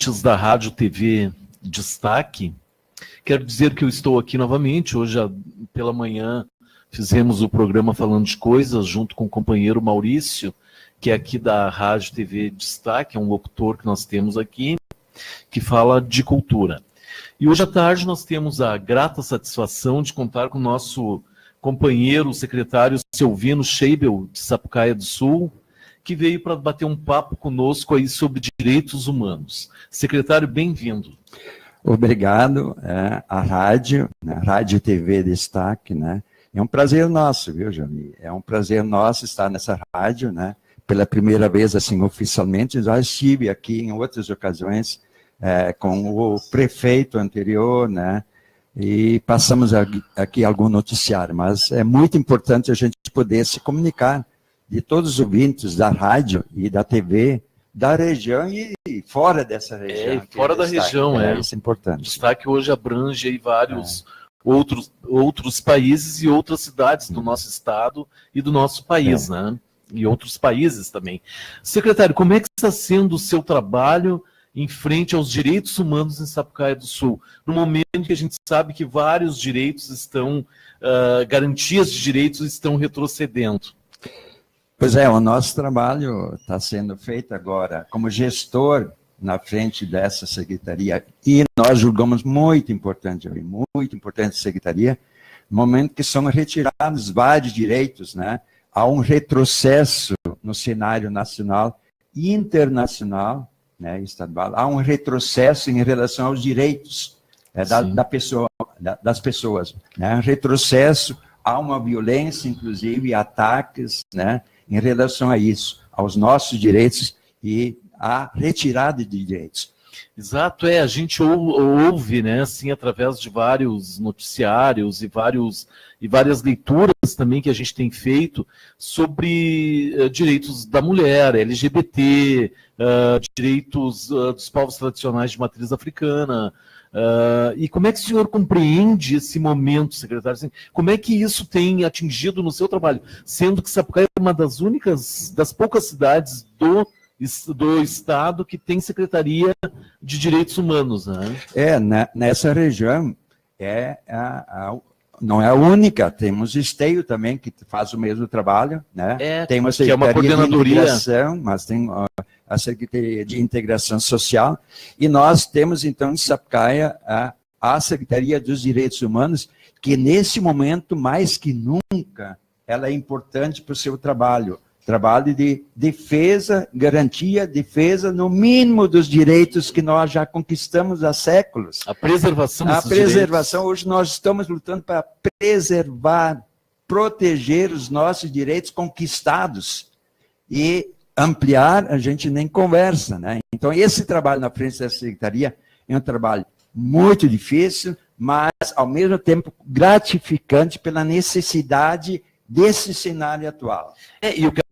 da Rádio TV Destaque, quero dizer que eu estou aqui novamente. Hoje pela manhã fizemos o programa Falando de Coisas junto com o companheiro Maurício, que é aqui da Rádio TV Destaque, é um locutor que nós temos aqui, que fala de cultura. E hoje à tarde nós temos a grata satisfação de contar com o nosso companheiro, o secretário Silvino Scheibel, de Sapucaia do Sul, que veio para bater um papo conosco aí sobre direitos humanos. Secretário, bem-vindo. Obrigado, a Rádio TV Destaque, né? É um prazer nosso, viu, Jami? É um prazer nosso estar nessa rádio, né? Pela primeira vez, assim, oficialmente. Já estive aqui em outras ocasiões com o prefeito anterior, né? E passamos aqui algum noticiário, mas é muito importante a gente poder se comunicar de todos os ouvintes da rádio e da TV, da região e fora dessa região. Fora da região, isso é importante. Destaque hoje abrange aí vários outros países e outras cidades do nosso estado e do nosso país, né? E outros países também. Secretário, como é que está sendo o seu trabalho em frente aos direitos humanos em Sapucaia do Sul, no momento que a gente sabe que vários direitos estão, garantias de direitos estão retrocedendo? Pois é, o nosso trabalho está sendo feito agora como gestor na frente dessa secretaria, e nós julgamos muito importante a secretaria, no momento que são retirados vários direitos, né? Há um retrocesso no cenário nacional e internacional, né, estadual, há um retrocesso em relação aos direitos das pessoas, né? Um retrocesso, há uma violência, inclusive ataques, né, em relação a isso, aos nossos direitos e à retirada de direitos. Exato, a gente ouve, né, assim, através de vários noticiários e várias leituras também que a gente tem feito sobre direitos da mulher, LGBT, direitos dos povos tradicionais de matriz africana. E como é que o senhor compreende esse momento, secretário? Assim, como é que isso tem atingido no seu trabalho? Sendo que Sapucaia é uma das poucas cidades do estado que tem Secretaria de Direitos Humanos, né? Nessa região, não é a única, temos Esteio também, que faz o mesmo trabalho, né? Tem uma Secretaria de Integração, mas tem a Secretaria de Integração Social, e nós temos, então, em Sapucaia, a Secretaria dos Direitos Humanos, que nesse momento, mais que nunca, ela é importante para o seu trabalho de defesa, garantia, defesa, no mínimo, dos direitos que nós já conquistamos há séculos. A preservação desses direitos. Hoje nós estamos lutando para preservar, proteger os nossos direitos conquistados e ampliar, a gente nem conversa, né? Então, esse trabalho na frente da Secretaria é um trabalho muito difícil, mas, ao mesmo tempo, gratificante pela necessidade desse cenário atual. E eu quero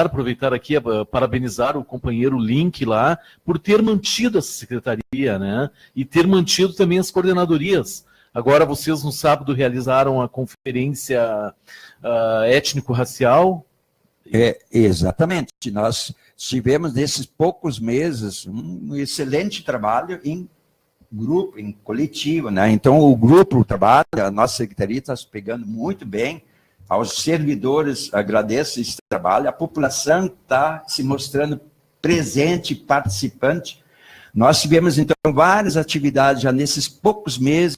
aproveitar aqui, parabenizar o companheiro Link lá, por ter mantido essa secretaria, né? E ter mantido também as coordenadorias. Agora, vocês no sábado realizaram a conferência étnico-racial. Exatamente. Nós tivemos, nesses poucos meses, um excelente trabalho em grupo, em coletivo, né? Então, o trabalho, a nossa secretaria está se pegando muito bem. Aos servidores, agradeço esse trabalho. A população está se mostrando presente, participante. Nós tivemos, então, várias atividades já nesses poucos meses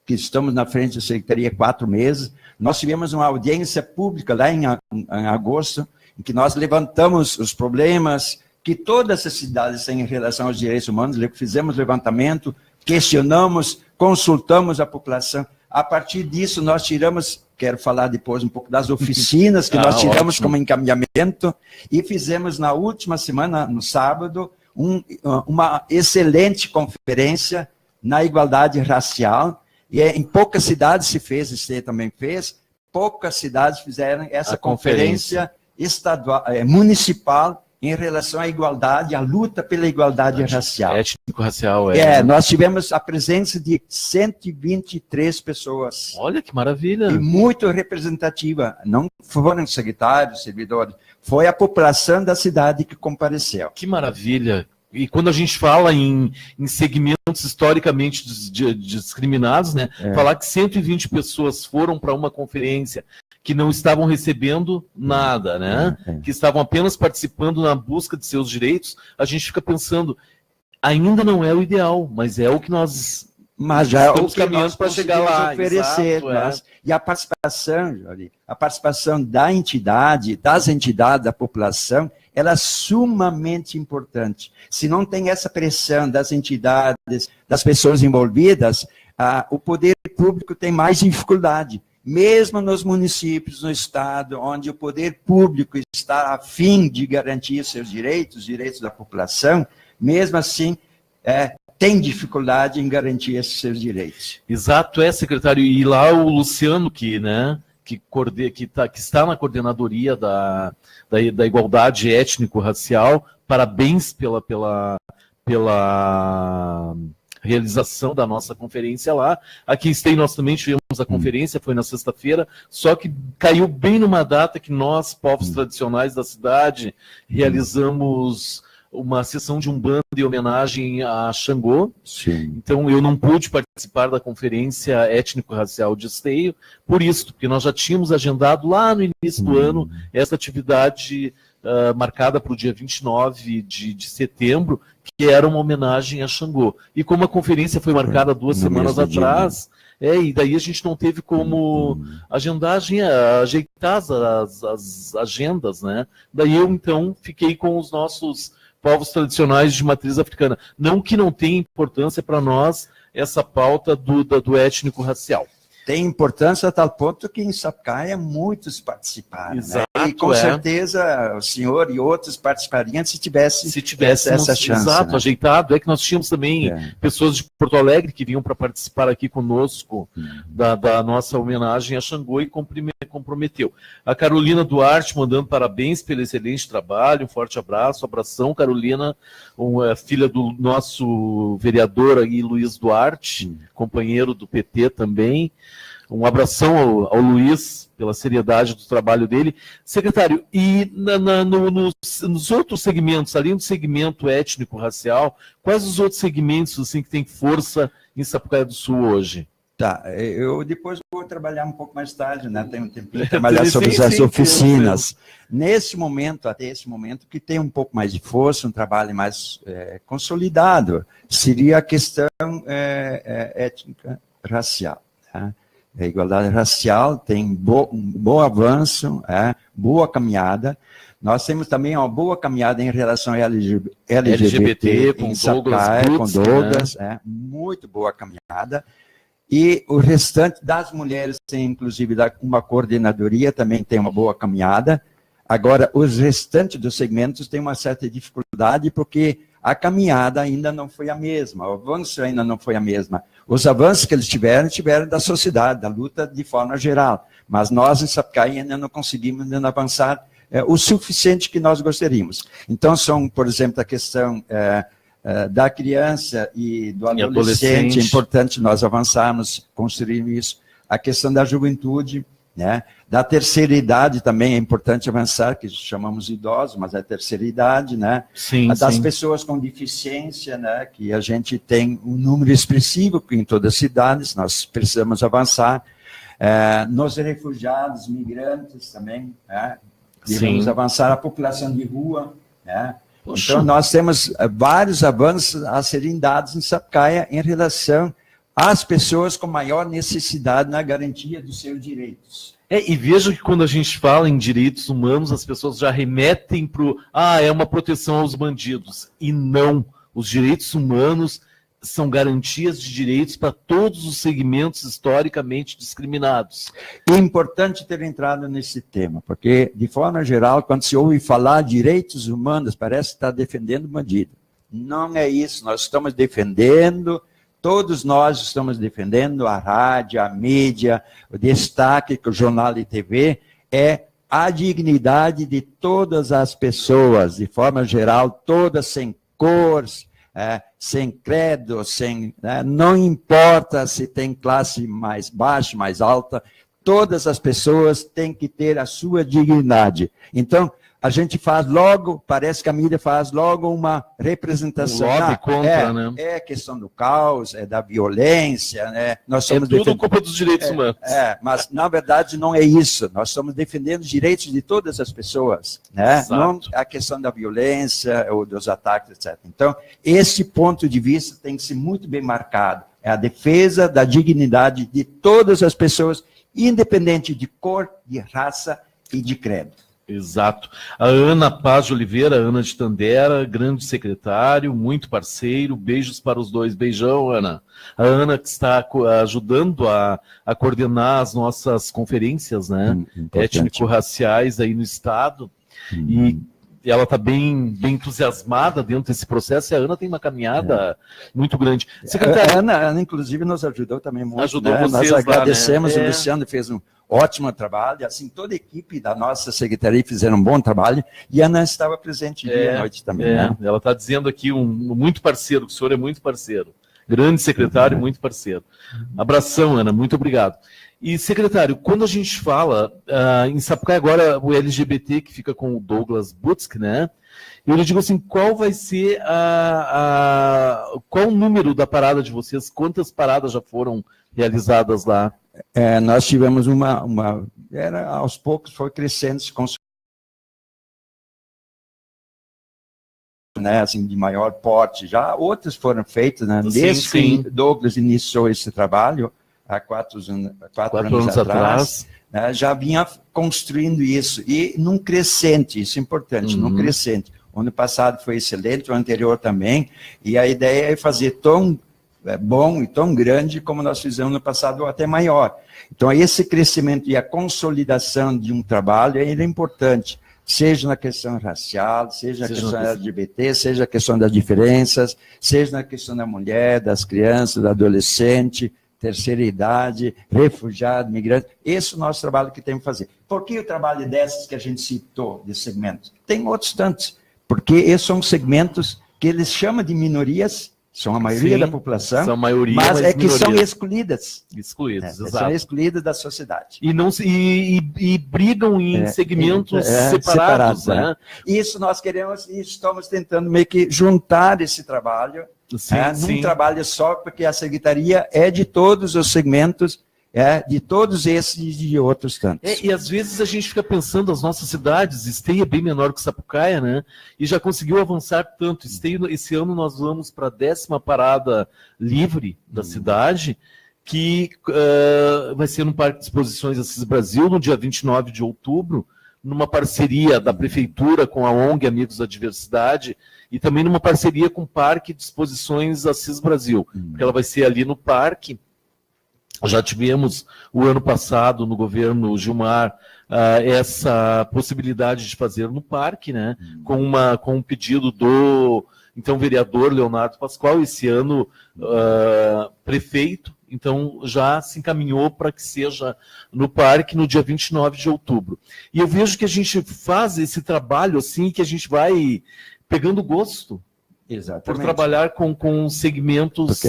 que estamos na frente da Secretaria, 4 meses. Nós tivemos uma audiência pública lá em agosto, em que nós levantamos os problemas que todas as cidades têm em relação aos direitos humanos. Fizemos levantamento, questionamos, consultamos a população. A partir disso, nós tiramos, quero falar depois um pouco das oficinas que nós tiramos como encaminhamento, e fizemos na última semana, no sábado, uma excelente conferência na igualdade racial, e em poucas cidades se fez, você também fez, poucas cidades fizeram essa conferência estadual, municipal, em relação à igualdade, à luta pela igualdade racial. Étnico-racial, nós tivemos a presença de 123 pessoas. Olha que maravilha! E muito representativa. Não foram secretários, servidores, foi a população da cidade que compareceu. Que maravilha! E quando a gente fala em segmentos historicamente discriminados, né, falar que 120 pessoas foram para uma conferência que não estavam recebendo nada, né, que estavam apenas participando na busca de seus direitos, a gente fica pensando, ainda não é o ideal, mas é o que nós já estamos caminhando para chegar lá. Oferecer, Exato, E a participação, Jorge, a participação da entidade, das entidades, da população, ela é sumamente importante. Se não tem essa pressão das entidades, das pessoas envolvidas, o poder público tem mais dificuldade. Mesmo nos municípios, no Estado, onde o poder público está a fim de garantir seus direitos, os direitos da população, mesmo assim, tem dificuldade em garantir esses seus direitos. Exato, secretário. E lá o Luciano, que está na coordenadoria da igualdade étnico-racial, parabéns pela realização da nossa conferência lá. Aqui em Esteio nós também tivemos a conferência, foi na sexta-feira, só que caiu bem numa data que nós, povos tradicionais da cidade, realizamos uma sessão de umbanda em homenagem a Xangô. Sim. Então eu não pude participar da conferência étnico-racial de Esteio, por isso, porque nós já tínhamos agendado lá no início do ano essa atividade marcada para o dia 29 de setembro, que era uma homenagem a Xangô. E como a conferência foi marcada 2 semanas atrás, e daí a gente não teve como ajeitar as agendas, né? Daí eu, então, fiquei com os nossos povos tradicionais de matriz africana. Não que não tenha importância para nós essa pauta do étnico-racial. Tem importância a tal ponto que em Sapucaia muitos participaram. Exato, né? E com certeza o senhor e outros participariam se tivesse essa chance. Exato, né? Ajeitado. É que nós tínhamos também pessoas de Porto Alegre que vinham para participar aqui conosco da nossa homenagem a Xangô e comprometeu. A Carolina Duarte mandando parabéns pelo excelente trabalho, um forte abraço, abração, Carolina, filha do nosso vereador aí, Luiz Duarte, companheiro do PT também. Um abração ao Luiz pela seriedade do trabalho dele. Secretário, e nos outros segmentos, além do segmento étnico-racial, quais os outros segmentos assim, que têm força em Sapucaia do Sul hoje? Tá, eu depois vou trabalhar um pouco mais tarde, né? Tenho um tempinho de trabalhar sobre as oficinas. Nesse momento, até esse momento, que tem um pouco mais de força, um trabalho mais consolidado, seria a questão étnica-racial. Tá? A igualdade racial tem um bom avanço, boa caminhada. Nós temos também uma boa caminhada em relação ao LGBT com Douglas, muito boa caminhada. E o restante das mulheres tem, inclusive, uma coordenadoria, também tem uma boa caminhada. Agora, os restantes dos segmentos têm uma certa dificuldade, porque a caminhada ainda não foi a mesma, o avanço ainda não foi a mesma. Os avanços que eles tiveram da sociedade, da luta de forma geral. Mas nós, em Sapucaia, ainda não conseguimos avançar o suficiente que nós gostaríamos. Então, são, por exemplo, a questão da criança e do adolescente, é importante nós avançarmos, construirmos isso. A questão da juventude, né? Da terceira idade também é importante avançar, que chamamos idosos, mas é a terceira idade, né? Sim, das pessoas com deficiência, né? Que a gente tem um número expressivo em todas as cidades, nós precisamos avançar. Nos refugiados, migrantes também, né? Devemos avançar a população de rua, né? Poxa. Então, nós temos vários avanços a serem dados em Sapucaia em relação às pessoas com maior necessidade na garantia dos seus direitos. E veja que quando a gente fala em direitos humanos, as pessoas já remetem para é uma proteção aos bandidos. E não, os direitos humanos são garantias de direitos para todos os segmentos historicamente discriminados. É importante ter entrado nesse tema, porque, de forma geral, quando se ouve falar direitos humanos, parece estar defendendo o bandido. Não é isso, nós estamos defendendo, todos nós estamos defendendo a rádio, a mídia, o destaque que o jornal e TV é a dignidade de todas as pessoas, de forma geral, todas sem cor, sem credo, não importa se tem classe mais baixa, mais alta, todas as pessoas têm que ter a sua dignidade. Então, a gente faz logo, parece que a mídia faz logo uma representação. Lobby contra, né? É questão do caos, é da violência, né? Nós somos tudo culpa dos direitos humanos. Mas, na verdade, não é isso. Nós estamos defendendo os direitos de todas as pessoas, né? Exato. Não a questão da violência ou dos ataques, etc. Então, esse ponto de vista tem que ser muito bem marcado. É a defesa da dignidade de todas as pessoas, independente de cor, de raça e de credo. Exato. A Ana Paz de Oliveira, Ana de Tandera, grande secretário, muito parceiro, beijos para os dois. Beijão, Ana. A Ana que está ajudando a coordenar as nossas conferências, né, étnico-raciais aí no Estado, e ela está bem entusiasmada dentro desse processo, e a Ana tem uma caminhada muito grande. Secretária... A Ana, inclusive, nos ajudou também muito. Ajudou vocês. Nós agradecemos, lá, né? O Luciano fez um ótimo trabalho, assim, toda a equipe da nossa secretaria fizeram um bom trabalho, e a Ana estava presente dia e noite também. Né? Ela está dizendo aqui, muito parceiro, que o senhor é muito parceiro. Grande secretário, muito parceiro. Abração, Ana, muito obrigado. E, secretário, quando a gente fala, em Sapucaí agora, o LGBT, que fica com o Douglas Butsk, né? Eu lhe digo assim, qual vai ser qual o número da parada de vocês? Quantas paradas já foram realizadas lá? Nós tivemos aos poucos foi crescendo, né, assim, de maior porte. Já outras foram feitas, né? Desde que Douglas iniciou esse trabalho, há quatro anos atrás, né, já vinha construindo isso, e num crescente, isso é importante, num crescente. O ano passado foi excelente, o anterior também, e a ideia é fazer tão bom e tão grande como nós fizemos no passado, ou até maior. Então, esse crescimento e a consolidação de um trabalho é importante, seja na questão racial, seja na questão LGBT, seja a questão das diferenças, seja na questão da mulher, das crianças, do adolescente, terceira idade, refugiado, migrante. Esse é o nosso trabalho que temos que fazer. Por que o trabalho desses que a gente citou, desses segmentos? Tem outros tantos, porque esses são segmentos que eles chamam de minorias, são a maioria da população, são a maioria, mas é que minorias. São excluídas. Exato. São excluídas da sociedade. E brigam em segmentos separados. Né? Isso nós queremos e estamos tentando meio que juntar esse trabalho num trabalho só, porque a secretaria é de todos os segmentos, de todos esses e de outros tantos. E às vezes a gente fica pensando, as nossas cidades, Esteio é bem menor que Sapucaia, né? E já conseguiu avançar tanto. Esteio, esse ano nós vamos para a 10ª parada livre da cidade, que vai ser no Parque de Exposições Assis Brasil, no dia 29 de outubro, numa parceria da Prefeitura com a ONG Amigos da Diversidade, e também numa parceria com o Parque de Exposições Assis Brasil, porque ela vai ser ali no parque. Já tivemos o ano passado no governo Gilmar essa possibilidade de fazer no parque, né? Com um pedido do então vereador Leonardo Pascoal, esse ano prefeito, então já se encaminhou para que seja no parque no dia 29 de outubro. E eu vejo que a gente faz esse trabalho assim, que a gente vai pegando gosto. Exatamente. Por trabalhar com segmentos... Porque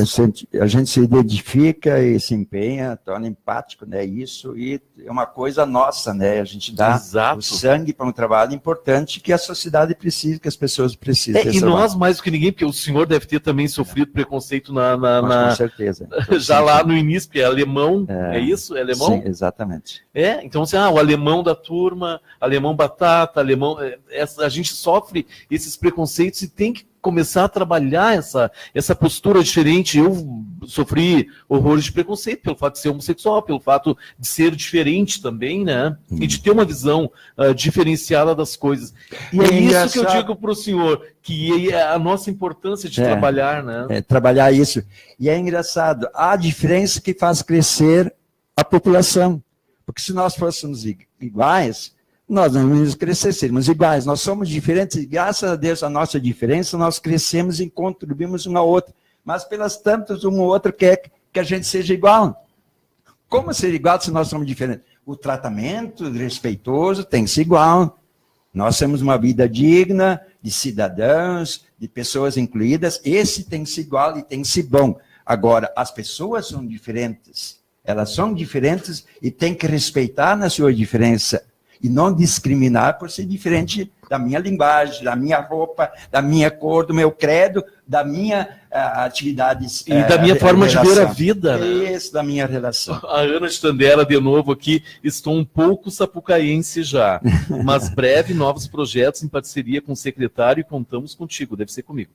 a gente se identifica e se empenha, torna empático, né? Isso, e é uma coisa nossa, né? A gente dá o sangue para um trabalho importante que a sociedade precisa, que as pessoas precisam. E nós, mais do que ninguém, porque o senhor deve ter também sofrido preconceito com certeza. Já lá no início, porque é alemão, é isso? É alemão? Sim, exatamente. Então, assim, o alemão da turma, alemão batata, alemão... a gente sofre esses preconceitos e tem que começar a trabalhar essa postura diferente. Eu sofri horrores de preconceito pelo fato de ser homossexual, pelo fato de ser diferente também, né? E de ter uma visão diferenciada das coisas. E é isso que eu digo para o senhor, que é a nossa importância de trabalhar, né? Trabalhar isso. E é engraçado, há diferença que faz crescer a população. Porque se nós fôssemos iguais, nós não íamos crescer, seríamos iguais. Nós somos diferentes e, graças a Deus, a nossa diferença, nós crescemos e contribuímos uma a outra. Mas, pelas tantas, um ou outro quer que a gente seja igual. Como ser igual se nós somos diferentes? O tratamento respeitoso tem que ser igual. Nós temos uma vida digna, de cidadãos, de pessoas incluídas. Esse tem que ser igual e tem que ser bom. Agora, as pessoas são diferentes. Elas são diferentes e tem que respeitar na sua diferença. e não discriminar por ser diferente da minha linguagem, da minha roupa, da minha cor, do meu credo, da minha atividade. E da minha forma de ver a vida. Né? Isso, da minha relação. A Ana de Tandera, de novo aqui, estou um pouco sapucaense já, mas breve novos projetos em parceria com o secretário e contamos contigo, deve ser comigo.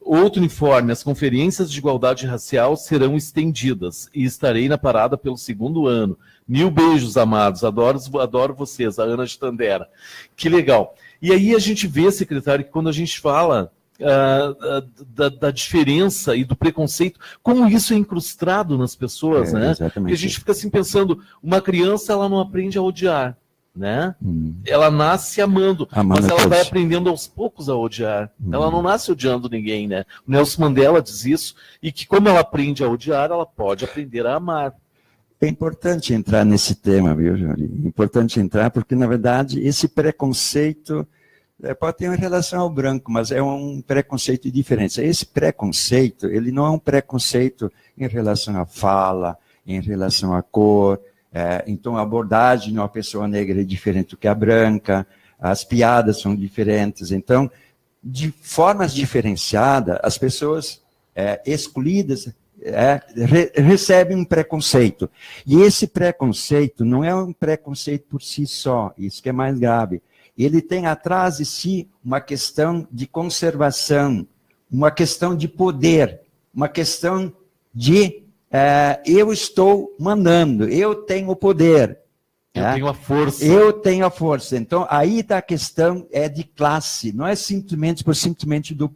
Outro informe, as conferências de igualdade racial serão estendidas e estarei na parada pelo 2º ano. 1000 beijos, amados, adoro vocês, a Ana de Tandera. Que legal. E aí a gente vê, secretário, que quando a gente fala da diferença e do preconceito, como isso é incrustado nas pessoas, né? Exatamente. Porque a gente fica assim pensando, uma criança ela não aprende a odiar, né? Ela nasce amando, mas ela vai aprendendo aos poucos a odiar. Ela não nasce odiando ninguém, né? O Nelson Mandela diz isso, e que como ela aprende a odiar, ela pode aprender a amar. É importante entrar nesse tema, viu, Jori? É importante entrar porque, na verdade, esse preconceito pode ter uma relação ao branco, mas é um preconceito diferente. Esse preconceito, ele não é um preconceito em relação à fala, em relação à cor. Então, a abordagem de uma pessoa negra é diferente do que a branca, as piadas são diferentes. Então, de formas diferenciadas, as pessoas excluídas recebem um preconceito. E esse preconceito não é um preconceito por si só, isso que é mais grave. Ele tem atrás de si uma questão de conservação, uma questão de poder, uma questão de eu estou mandando, eu tenho o poder. Eu tenho a força. Eu tenho a força. Então, aí está a questão de classe, não é simplesmente do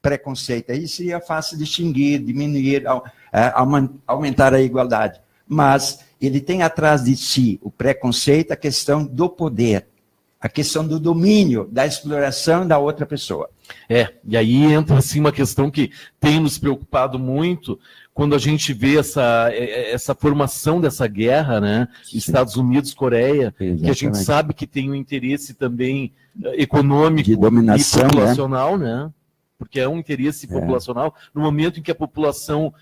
preconceito. Aí seria fácil distinguir, diminuir, aumentar a igualdade. Mas ele tem atrás de si o preconceito, a questão do poder, a questão do domínio, da exploração da outra pessoa. E aí entra assim uma questão que tem nos preocupado muito quando a gente vê essa formação dessa guerra, né? Sim. Estados Unidos, Coreia, exatamente. Que a gente sabe que tem um interesse também econômico de dominação, e populacional, né? Porque é um interesse populacional. No momento em que a população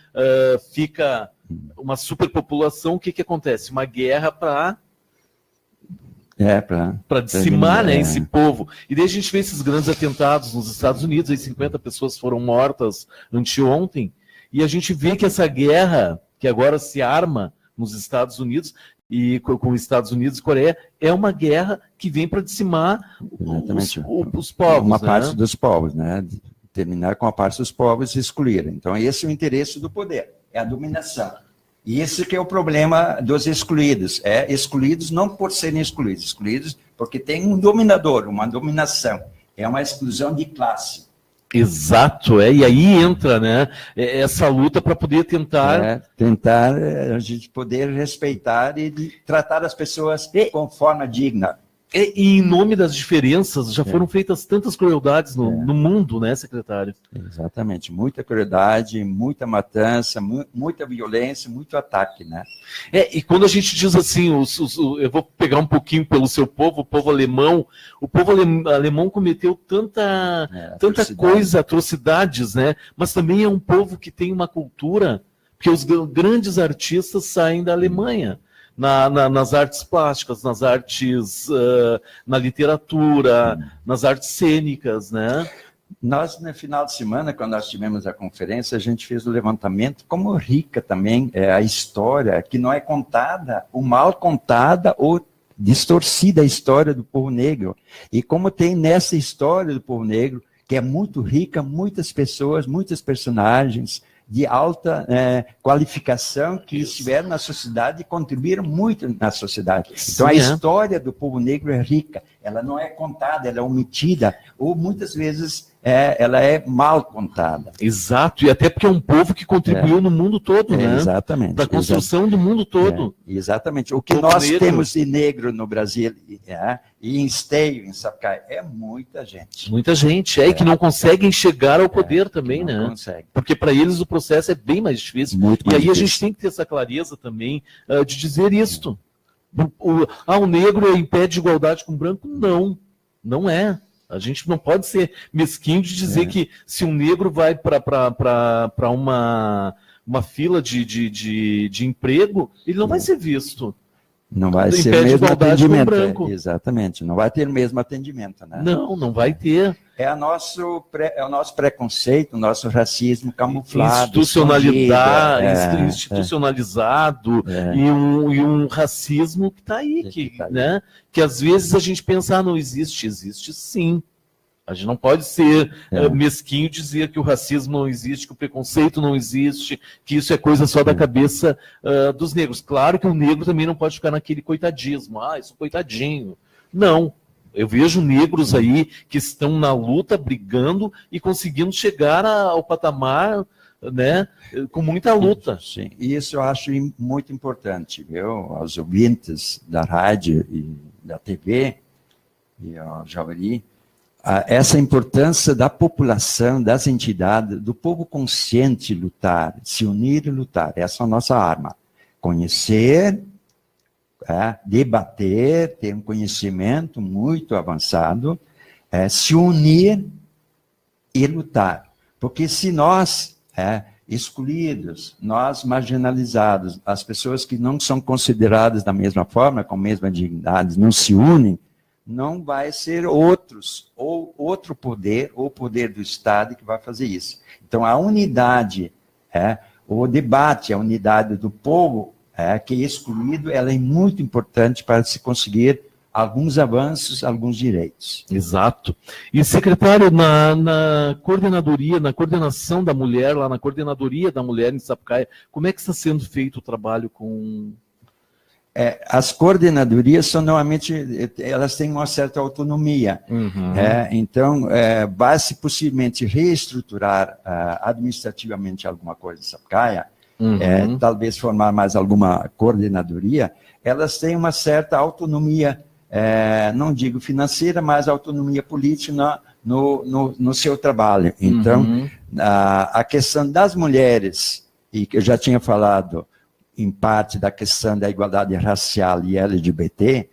fica uma superpopulação, o que acontece? Uma guerra para dizimar, né, esse povo. E daí a gente vê esses grandes atentados nos Estados Unidos, aí 50 pessoas foram mortas anteontem, e a gente vê que essa guerra, que agora se arma nos Estados Unidos, e com os Estados Unidos e Coreia, é uma guerra que vem para dizimar os povos. Uma parte dos povos, né? Terminar com a parte dos povos e excluir. Então, esse é o interesse do poder, é a dominação. E esse que é o problema dos excluídos. Excluídos não por serem excluídos porque tem um dominador, uma dominação. É uma exclusão de classe. Exato, e aí entra, né, essa luta para poder tentar a gente poder respeitar e tratar as pessoas com forma digna. E em nome das diferenças, já foram feitas tantas crueldades no mundo, né, secretário? Exatamente, muita crueldade, muita matança, muita violência, muito ataque, né? E quando a gente diz assim, eu vou pegar um pouquinho pelo seu povo, o povo alemão cometeu tanta coisa, atrocidades, né? Mas também é um povo que tem uma cultura, porque os grandes artistas saem da Alemanha. Nas artes plásticas, nas artes, na literatura, nas artes cênicas, né? Nós, no final de semana, quando nós tivemos a conferência, a gente fez o levantamento, como rica também é a história, que não é contada, ou mal contada, ou distorcida a história do povo negro. E como tem nessa história do povo negro, que é muito rica, muitas pessoas, muitos personagens, de alta qualificação que estiveram na sociedade e contribuíram muito na sociedade. Então, a história do povo negro é rica, ela não é contada, ela é omitida, ou muitas vezes ela é mal contada. Exato, e até porque é um povo que contribuiu no mundo todo, né? Exatamente. Para a construção do mundo todo. Exatamente. O que nós temos de negro no Brasil e em Esteio, em Sapucaí, é muita gente. Muita gente, e que não conseguem chegar ao poder também, né? Consegue. Porque para eles o processo é bem mais difícil. Muito mais difícil. A gente tem que ter essa clareza também de dizer isto. O negro impede igualdade com o branco? Não, não é. A gente não pode ser mesquinho de dizer que se um negro vai para uma fila de emprego, ele não vai ser visto. Não vai ser o mesmo atendimento. Exatamente, não vai ter o mesmo atendimento, né? Não vai ter. É o nosso preconceito, o nosso racismo camuflado. Institucionalizado e um racismo que está aí, né? Que às vezes a gente pensa, não existe. Existe sim. A gente não pode ser mesquinho e dizer que o racismo não existe, que o preconceito não existe, que isso é coisa só da cabeça dos negros. Claro que o negro também não pode ficar naquele coitadismo. Isso coitadinho. Não. Eu vejo negros aí que estão na luta, brigando e conseguindo chegar ao patamar, né, com muita luta. Sim, e isso eu acho muito importante, viu? Aos ouvintes da rádio e da TV, e ao Javari, essa importância da população, das entidades, do povo consciente lutar, se unir e lutar. Essa é a nossa arma. Conhecer, debater, ter um conhecimento muito avançado, se unir e lutar. Porque se nós, excluídos, nós marginalizados, as pessoas que não são consideradas da mesma forma, com a mesma dignidade, não se unem, não vai ser outros, ou outro poder, ou o poder do Estado que vai fazer isso. Então, a unidade, o debate, a unidade do povo, que é excluído, ela é muito importante para se conseguir alguns avanços, alguns direitos. Exato. E, secretário, na coordenadoria, na coordenação da mulher, lá na coordenadoria da mulher em Sapucaia, como é que está sendo feito o trabalho com... As coordenadorias são normalmente, elas têm uma certa autonomia. Então, vai-se possivelmente reestruturar administrativamente alguma coisa em Sapucaia, talvez formar mais alguma coordenadoria. Elas têm uma certa autonomia, não digo financeira, mas autonomia política no seu trabalho. Então, a questão das mulheres, e que eu já tinha falado, em parte da questão da igualdade racial e LGBT,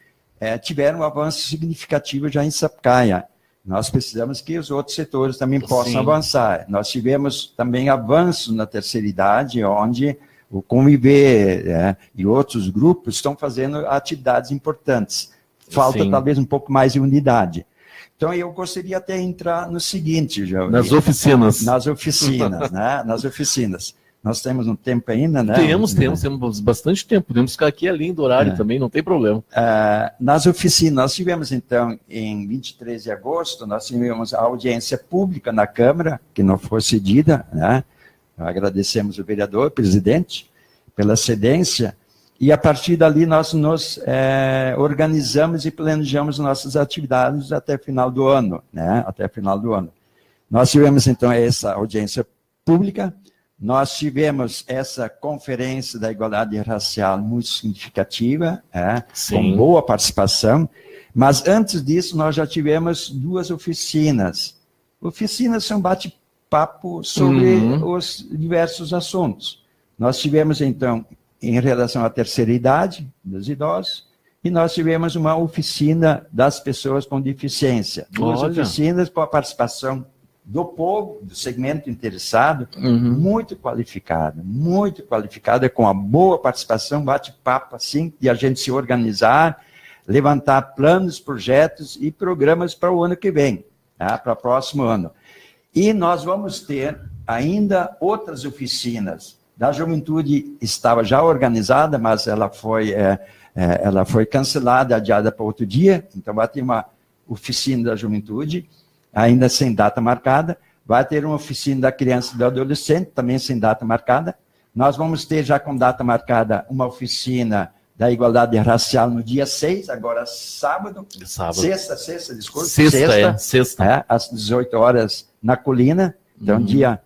tiveram um avanço significativo já em Sapucaia. Nós precisamos que os outros setores também possam avançar. Nós tivemos também avanço na terceira idade, onde o Conviver e outros grupos estão fazendo atividades importantes. Falta talvez um pouco mais de unidade. Então, eu gostaria até de entrar no seguinte, Jauri. Nas oficinas. Nas oficinas, né? Nas oficinas. Nós temos um tempo ainda, né? Temos bastante tempo. Podemos ficar aqui, é lindo horário também, não tem problema. Nas oficinas, nós tivemos, então, em 23 de agosto, nós tivemos a audiência pública na Câmara, que não foi cedida, né? Agradecemos o vereador, presidente, pela cedência, e a partir dali nós nos organizamos e planejamos nossas atividades até o final do ano, né? Até o final do ano. Nós tivemos, então, essa audiência pública. Nós tivemos essa conferência da igualdade racial muito significativa, com boa participação, mas antes disso nós já tivemos 2 oficinas. Oficinas são bate-papo sobre os diversos assuntos. Nós tivemos, então, em relação à terceira idade, dos idosos, e nós tivemos uma oficina das pessoas com deficiência. 2 oficinas com a participação do povo, do segmento interessado, muito qualificada, com a boa participação, bate-papo, assim, de a gente se organizar, levantar planos, projetos e programas para o ano que vem, para o próximo ano. E nós vamos ter ainda outras oficinas. Da juventude estava já organizada, mas ela foi cancelada, adiada para outro dia, então vai ter uma oficina da juventude, ainda sem data marcada, vai ter uma oficina da criança e do adolescente, também sem data marcada. Nós vamos ter já com data marcada uma oficina da igualdade racial no dia 6, agora sábado. Sexta, desculpa. Sexta. Às 18 horas na Colina. Então, dia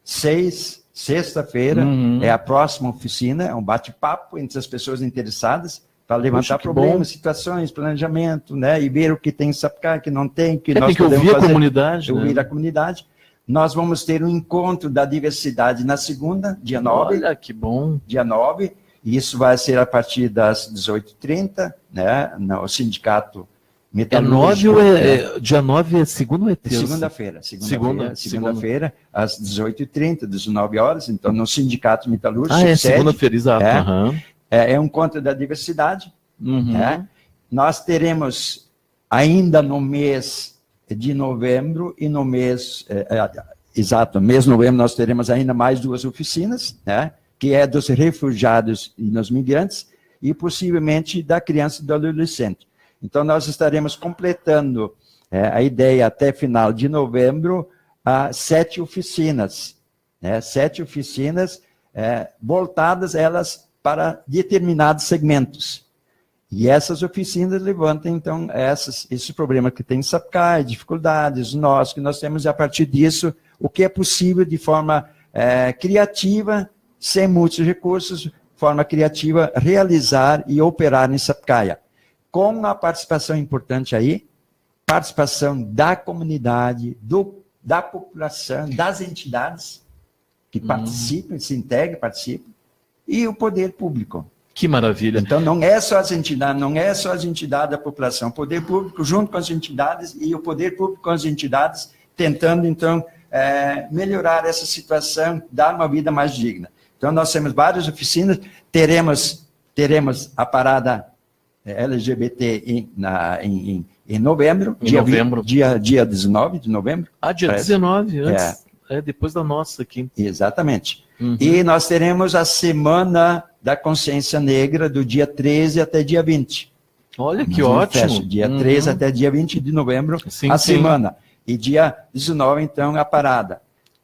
6, sexta-feira, é a próxima oficina, é um bate-papo entre as pessoas interessadas, para levantar problemas, situações, planejamento, né? E ver o que tem em Sapucaia, que não tem, que nós tem que ouvir a comunidade. Ouvir a comunidade. Nós vamos ter um encontro da diversidade na segunda, dia 9. Olha, que bom. Dia 9, e isso vai ser a partir das 18h30, né? No Sindicato Metalúrgico. Dia 9 é segunda ou é terça? Segunda-feira, às 18h30, 19 horas, então no Sindicato Metalúrgico. Segunda-feira, exato. É um encontro da diversidade, né? Nós teremos ainda no mês de novembro e no mês, mês de novembro nós teremos ainda mais 2 oficinas, né? Que é dos refugiados e dos migrantes e possivelmente da criança e do adolescente. Então nós estaremos completando a ideia até final de novembro, 7 oficinas, né? 7 oficinas voltadas elas para determinados segmentos. E essas oficinas levantam, então, esse problema que tem em Sapucaia, dificuldades, que nós temos, e a partir disso, o que é possível de forma criativa, sem muitos recursos, forma criativa, realizar e operar em Sapucaia. Com a participação importante aí, participação da comunidade, da população, das entidades que participam, se integram, participam, e o poder público. Que maravilha. Então, não é só as entidades da população, o poder público junto com as entidades e o poder público com as entidades, tentando, então, melhorar essa situação, dar uma vida mais digna. Então, nós temos várias oficinas, teremos a parada LGBT em novembro, dia 19 de novembro. Dia parece. 19, antes, depois da nossa aqui. Exatamente. E nós teremos a Semana da Consciência Negra, do dia 13 até dia 20. Olha que ótimo. Dia 13 até dia 20 de novembro, semana. E dia 19, então, a parada.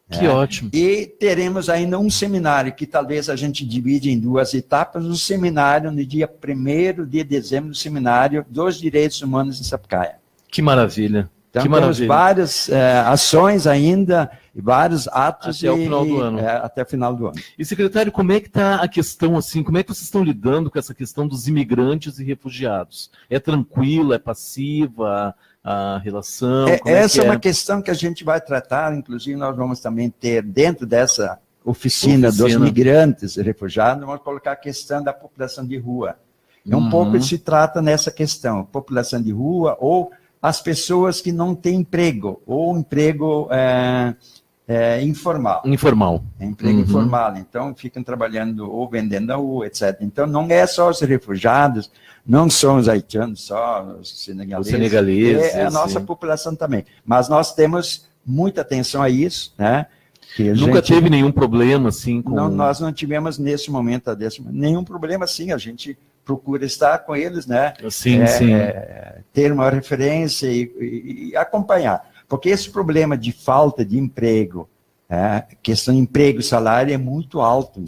Que ótimo. E teremos ainda um seminário, que talvez a gente divide em 2 etapas, um seminário no dia 1º de dezembro, no Seminário dos Direitos Humanos em Sapucaia. Que maravilha. Então, que temos maravilha. várias ações ainda, e vários atos até o final do ano. Até o final do ano. E, secretário, como é que está a questão, assim, como é que vocês estão lidando com essa questão dos imigrantes e refugiados? É tranquila, é passiva a relação? Essa é uma questão que a gente vai tratar, inclusive nós vamos também ter, dentro dessa oficina dos migrantes e refugiados, vamos colocar a questão da população de rua. Um pouco se trata nessa questão, população de rua ou as pessoas que não têm emprego, ou emprego informal. Emprego informal, então ficam trabalhando ou vendendo na rua, etc. Então não é só os refugiados, não são os haitianos só, os senegaleses. É a nossa população também. Mas nós temos muita atenção a isso, né? Nunca teve nenhum problema, assim, com... Não, nós não tivemos, nesse momento, nenhum problema, assim, a gente procura estar com eles, né? Sim. Ter uma referência e acompanhar. Porque esse problema de falta de emprego, questão de emprego e salário é muito alto.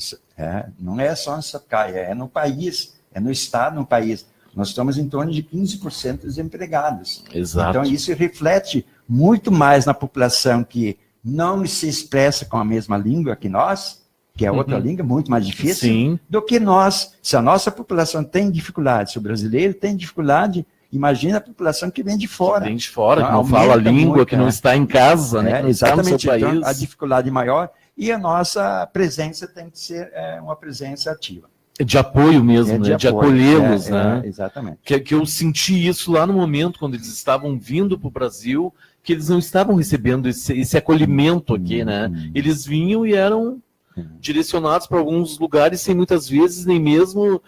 Não é só em Sapucaia, é no país, é no estado, no país. Nós estamos em torno de 15% desempregados. Exato. Então, isso reflete muito mais na população que não se expressa com a mesma língua que nós, que é outra língua muito mais difícil, do que nós. Se a nossa população tem dificuldade, se o brasileiro tem dificuldade, imagina a população que vem de fora. Que não fala a língua, muito, que não está em casa, né? Exatamente, então, a dificuldade maior, e a nossa presença tem que ser uma presença ativa. De apoio mesmo, de acolhê-los, né? Exatamente. Que eu senti isso lá no momento, quando eles estavam vindo para o Brasil, que eles não estavam recebendo esse acolhimento aqui, né? Eles vinham e eram direcionados para alguns lugares sem muitas vezes nem mesmo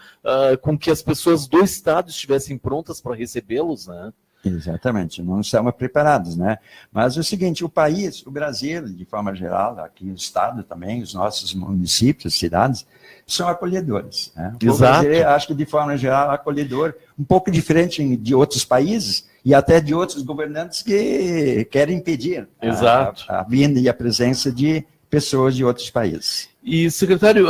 com que as pessoas do estado estivessem prontas para recebê-los, né? Exatamente, não estamos preparados, né? Mas é o seguinte, o país, o Brasil, de forma geral, aqui o estado também, os nossos municípios, cidades, são acolhedores, né? Exato. Dizer, acho que de forma geral, acolhedor, um pouco diferente de outros países e até de outros governantes que querem impedir a vinda e a presença de pessoas de outros países. E, secretário,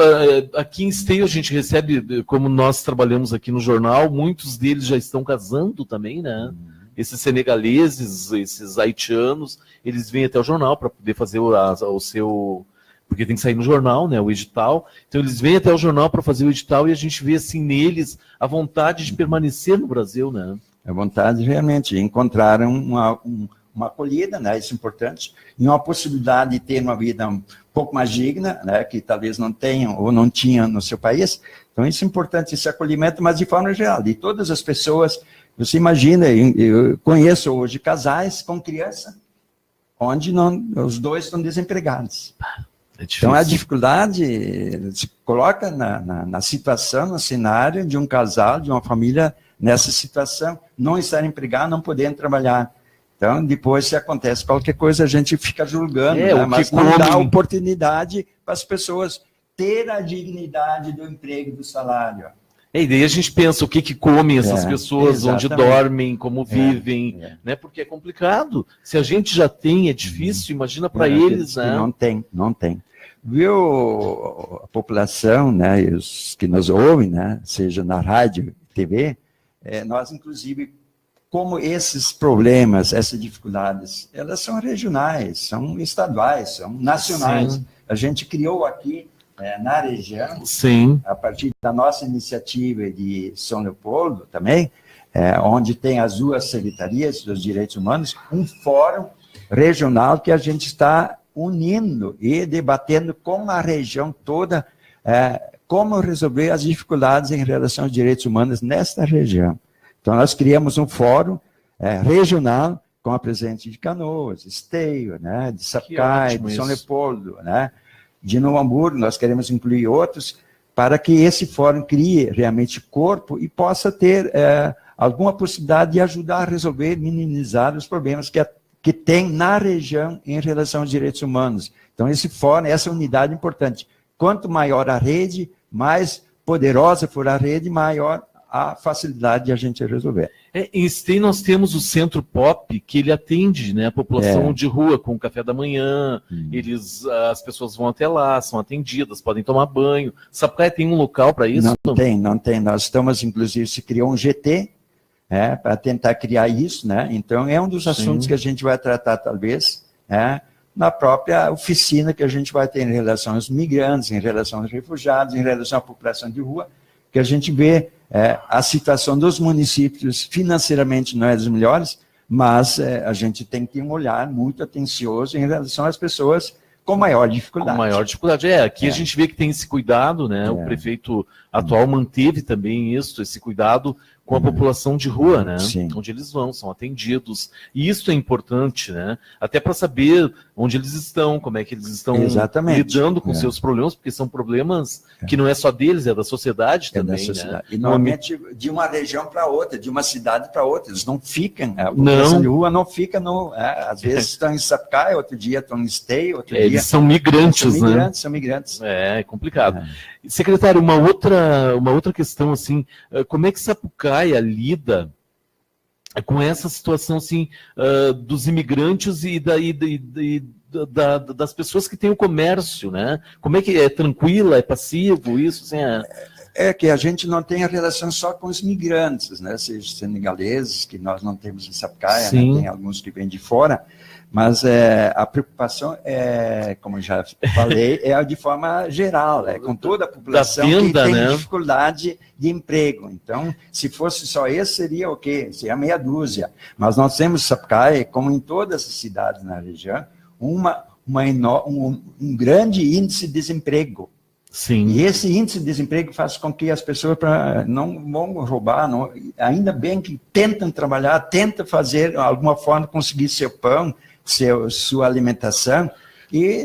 aqui em Esteio a gente recebe, como nós trabalhamos aqui no jornal, muitos deles já estão casando também, né? Esses senegaleses, esses haitianos, eles vêm até o jornal para poder fazer o seu... Porque tem que sair no jornal, né, o edital. Então eles vêm até o jornal para fazer o edital e a gente vê assim neles a vontade de permanecer no Brasil, né? A vontade realmente, encontraram uma acolhida, né, isso é importante, e uma possibilidade de ter uma vida um pouco mais digna, né, que talvez não tenham ou não tinham no seu país. Então isso é importante, esse acolhimento, mas de forma geral, de todas as pessoas. Você imagina, eu conheço hoje casais com criança, onde os dois estão desempregados. Então, a dificuldade se coloca na situação, no cenário de um casal, de uma família nessa situação, não estar empregado, não podendo trabalhar. Então, depois, se acontece qualquer coisa, a gente fica julgando, né? Mas não dá oportunidade para as pessoas ter a dignidade do emprego e do salário. E daí a gente pensa o que comem essas pessoas, onde dormem, como vivem, né? Porque é complicado. Se a gente já tem, é difícil, imagina para eles, né? Não tem. Viu a população, né, e os que nos ouvem, né, seja na rádio, TV, nós, inclusive, como esses problemas, essas dificuldades, elas são regionais, são estaduais, são nacionais. Sim. A gente criou aqui, na região, sim, a partir da nossa iniciativa de São Leopoldo também, onde tem as duas secretarias dos direitos humanos, um fórum regional que a gente está unindo e debatendo com a região toda como resolver as dificuldades em relação aos direitos humanos nesta região. Então, nós criamos um fórum regional com a presença de Canoas, Esteio, né, de Sapucaí, de São Leopoldo, né, de Novo Hamburgo. Nós queremos incluir outros para que esse fórum crie realmente corpo e possa ter alguma possibilidade de ajudar a resolver, minimizar os problemas que tem na região em relação aos direitos humanos. Então, esse fórum, essa unidade é importante. Quanto maior a rede, mais poderosa for a rede, maior a facilidade de a gente resolver. Em Esteio nós temos o Centro Pop, que ele atende, né, a população de rua com o café da manhã, as pessoas vão até lá, são atendidas, podem tomar banho. Sapucaí tem um local para isso? Não tem. Nós estamos, inclusive, se criou um GT, para tentar criar isso, né? Então, é um dos assuntos que a gente vai tratar, talvez, na própria oficina que a gente vai ter em relação aos migrantes, em relação aos refugiados, em relação à população de rua, que a gente vê a situação dos municípios financeiramente não é das melhores, mas a gente tem que ter um olhar muito atencioso em relação às pessoas com maior dificuldade. Com maior dificuldade. Aqui a gente vê que tem esse cuidado, né? O prefeito atual manteve também esse cuidado com a população de rua, né? Sim. Onde eles vão, são atendidos. E isso é importante, né? Até para saber onde eles estão, como é que eles estão lidando com seus problemas, porque são problemas que não é só deles, é da sociedade também, da sociedade. Né? E normalmente de uma região para outra, de uma cidade para outra, eles não ficam, a população de rua não fica, às vezes estão em Sapucaí, outro dia estão em Esteio, outro dia... Eles são migrantes, né? São migrantes. É complicado. Secretário, uma outra questão, assim, como é que Sapucaí lida com essa situação, assim, dos imigrantes e das pessoas que têm o comércio, né? Como é que é tranquila, é passivo, isso, assim, É que a gente não tem a relação só com os migrantes, né? Seja senegaleses, que nós não temos em Sapucaí, né? Tem alguns que vêm de fora, mas a preocupação como já falei, de forma geral, com toda a população que tem dificuldade de emprego. Então, se fosse só esse, seria o quê? Seria meia dúzia. Mas nós temos Sapucaí, como em todas as cidades na região, um grande índice de desemprego. Sim. E esse índice de desemprego faz com que as pessoas não vão roubar, ainda bem que tentam trabalhar, tentam fazer, de alguma forma, conseguir seu pão, sua alimentação.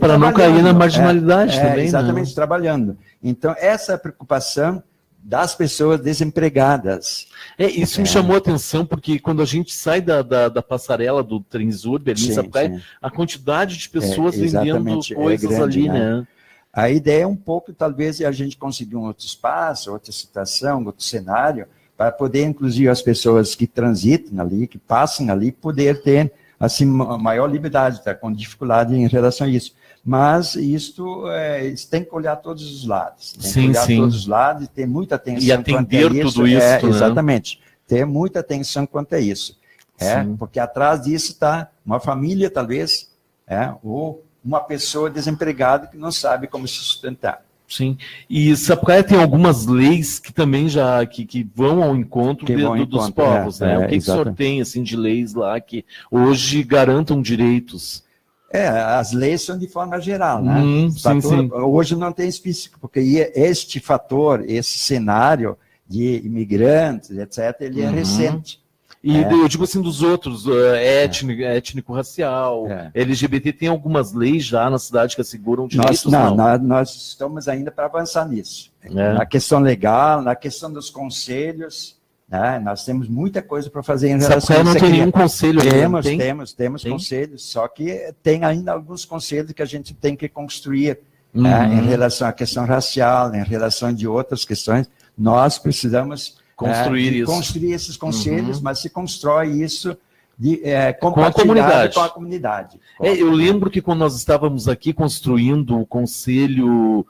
Para não cair na marginalidade também. Exatamente, trabalhando. Então, essa é a preocupação das pessoas desempregadas. Isso me chamou a atenção, porque quando a gente sai da passarela do Transurb, ali em Sapucaí, a quantidade de pessoas vendendo coisas grande, ali, né? A ideia é um pouco, talvez, a gente conseguir um outro espaço, outra situação, outro cenário, para poder, inclusive, as pessoas que transitam ali, que passam ali, poder ter, assim, maior liberdade, tá com dificuldade em relação a isso. Mas isso tem que olhar todos os lados. Tem que olhar todos os lados e ter muita atenção. E atender tudo isso. Né? Exatamente. Ter muita atenção quanto a isso. Porque atrás disso está uma família, talvez, ou uma pessoa desempregada que não sabe como se sustentar. Sim. E Sapucaí tem algumas leis que também que vão ao encontro dos povos, né? O que o senhor tem, assim, de leis lá que hoje garantam direitos? As leis são de forma geral, né? Sim. Hoje não tem específico, porque este fator, esse cenário de imigrantes, etc., ele é recente. E eu digo assim dos outros, étnico-racial, LGBT, tem algumas leis já na cidade que asseguram direitos? Nós estamos ainda para avançar nisso. Na questão legal, na questão dos conselhos, né, nós temos muita coisa para fazer em relação a isso. Não tem nenhum conselho ainda? Temos conselhos, só que tem ainda alguns conselhos que a gente tem que construir em relação à questão racial, em relação de outras questões. Nós precisamos construir esses conselhos, mas se constrói isso com a comunidade. Eu lembro que quando nós estávamos aqui construindo o Conselho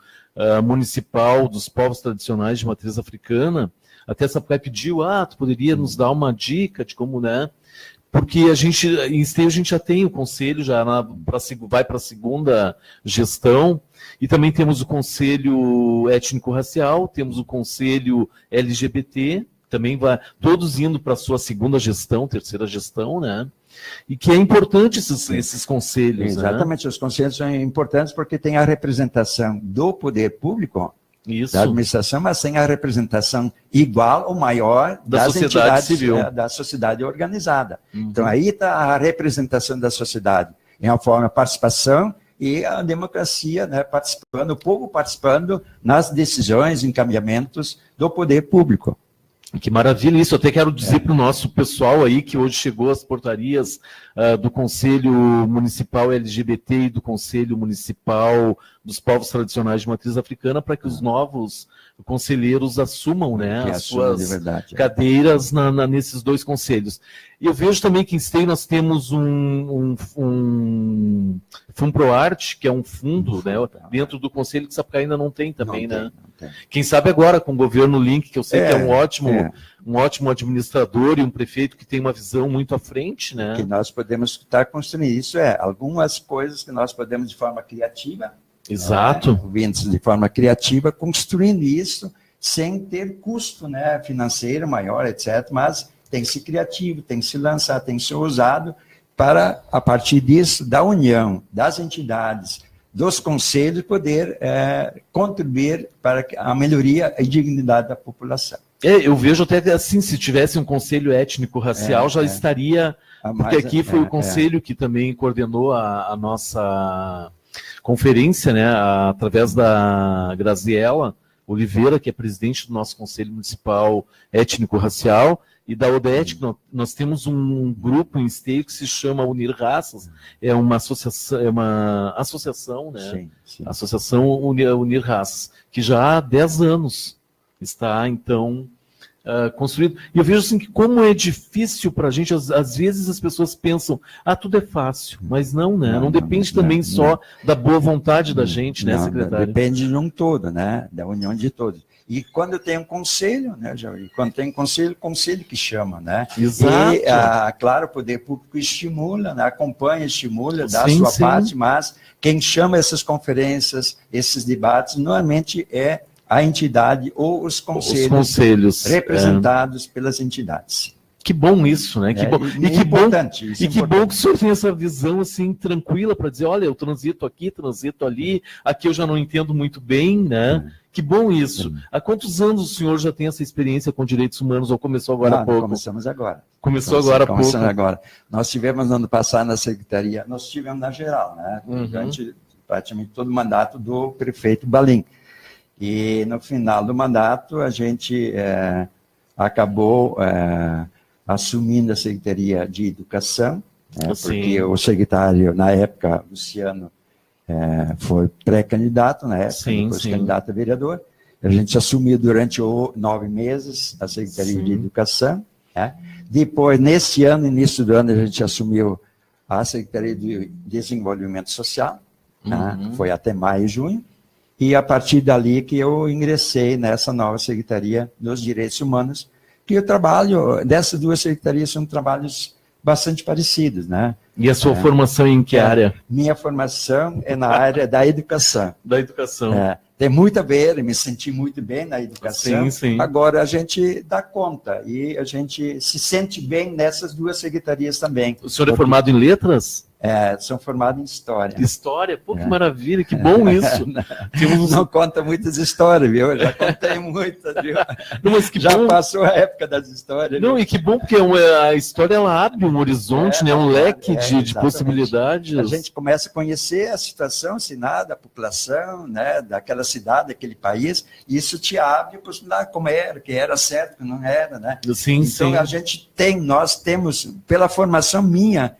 Municipal dos Povos Tradicionais de Matriz Africana, até a Sapucaí pediu, tu poderia nos dar uma dica de como, né? Porque em Esteio a gente já tem o conselho, vai para a segunda gestão, e também temos o conselho étnico-racial, temos o conselho LGBT, também vai, todos indo para a sua segunda gestão, terceira gestão, né? E que é importante esses conselhos. Exatamente, né? Os conselhos são importantes porque tem a representação do poder público, isso, da administração, mas tem a representação igual ou maior da das sociedade entidades civil, da sociedade organizada. Então aí está a representação da sociedade, em uma forma de participação e a democracia, né, participando, o povo participando nas decisões, encaminhamentos do poder público. Que maravilha isso. Eu até quero dizer para o nosso pessoal aí que hoje chegou as portarias do Conselho Municipal LGBT e do Conselho Municipal dos Povos Tradicionais de Matriz Africana para que os novos conselheiros assumam, né, as suas cadeiras nesses dois conselhos. E eu vejo também que em Esteio nós temos um FUNPROARTE, que é um fundo, né, dentro do conselho que Sapucaí ainda não tem também, né? Quem sabe agora com o governo Link, que eu sei que é um ótimo administrador e um prefeito que tem uma visão muito à frente, né? Que nós podemos estar construindo isso, algumas coisas que nós podemos de forma criativa, exato, de forma criativa, construindo isso sem ter custo, né, financeiro maior, etc. Mas tem que ser criativo, tem que se lançar, tem que ser ousado para, a partir disso, da união das entidades, dos conselhos, poder contribuir para a melhoria e dignidade da população. Eu vejo até que, assim, se tivesse um conselho étnico-racial, já estaria... Porque aqui foi o conselho que também coordenou a nossa conferência, né, através da Graziela Oliveira, que é presidente do nosso Conselho Municipal Étnico-Racial, e da ODET, nós temos um grupo em Esteio que se chama Unir Raças, é uma associação, né? Sim. Associação Unir Raças, que já há 10 anos está, então, construído. E eu vejo assim que como é difícil para a gente, às vezes as pessoas pensam, tudo é fácil, mas não, né? Não depende também só da boa vontade da gente, né, secretário? Depende de um todo, né? Da união de todos. E quando tem um conselho, né, Jair? Quando tem conselho que chama, né? Exato. E, claro, o poder público estimula, né, acompanha, estimula, dá a sua parte, mas quem chama essas conferências, esses debates, normalmente é a entidade ou os conselhos representados pelas entidades. Que bom isso, né? Que bom. E que importante. E que bom que o senhor tem essa visão assim tranquila para dizer, olha, eu transito aqui, transito ali, aqui eu já não entendo muito bem, né? Que bom isso. Há quantos anos o senhor já tem essa experiência com direitos humanos ou começou agora há pouco? Começamos agora. Começou agora há pouco. Agora. Nós tivemos no ano passado na Secretaria, nós tivemos na geral, né? Durante praticamente todo o mandato do prefeito Balim. E no final do mandato a gente acabou assumindo a Secretaria de Educação, né, porque o secretário, na época, Luciano, foi pré-candidato, na época, depois candidato a vereador. A gente assumiu durante 9 meses a Secretaria de Educação. Né? Depois, nesse ano, início do ano, a gente assumiu a Secretaria de Desenvolvimento Social, né? Foi até maio e junho. E a partir dali que eu ingressei nessa nova Secretaria dos Direitos Humanos, que o trabalho dessas duas secretarias são trabalhos bastante parecidos, né? E a sua formação em que área? Minha formação é na área da educação. Da educação. Tem muito a ver, me senti muito bem na educação. Sim. Agora a gente dá conta e a gente se sente bem nessas duas secretarias também. O senhor é formado em letras? são formados em História. História? Pô, que maravilha, que bom isso. Não conta muitas histórias, viu? Eu já contei muitas, viu? Não, mas que já bom. Passou a época das histórias. Não, viu? E que bom, porque a história ela abre um horizonte, né? Um leque de possibilidades. A gente começa a conhecer a situação, da população, né? Daquela cidade, daquele país, e isso te abre a possibilidade, como era, que era certo, que não era, né? Sim, então, nós temos, pela formação minha,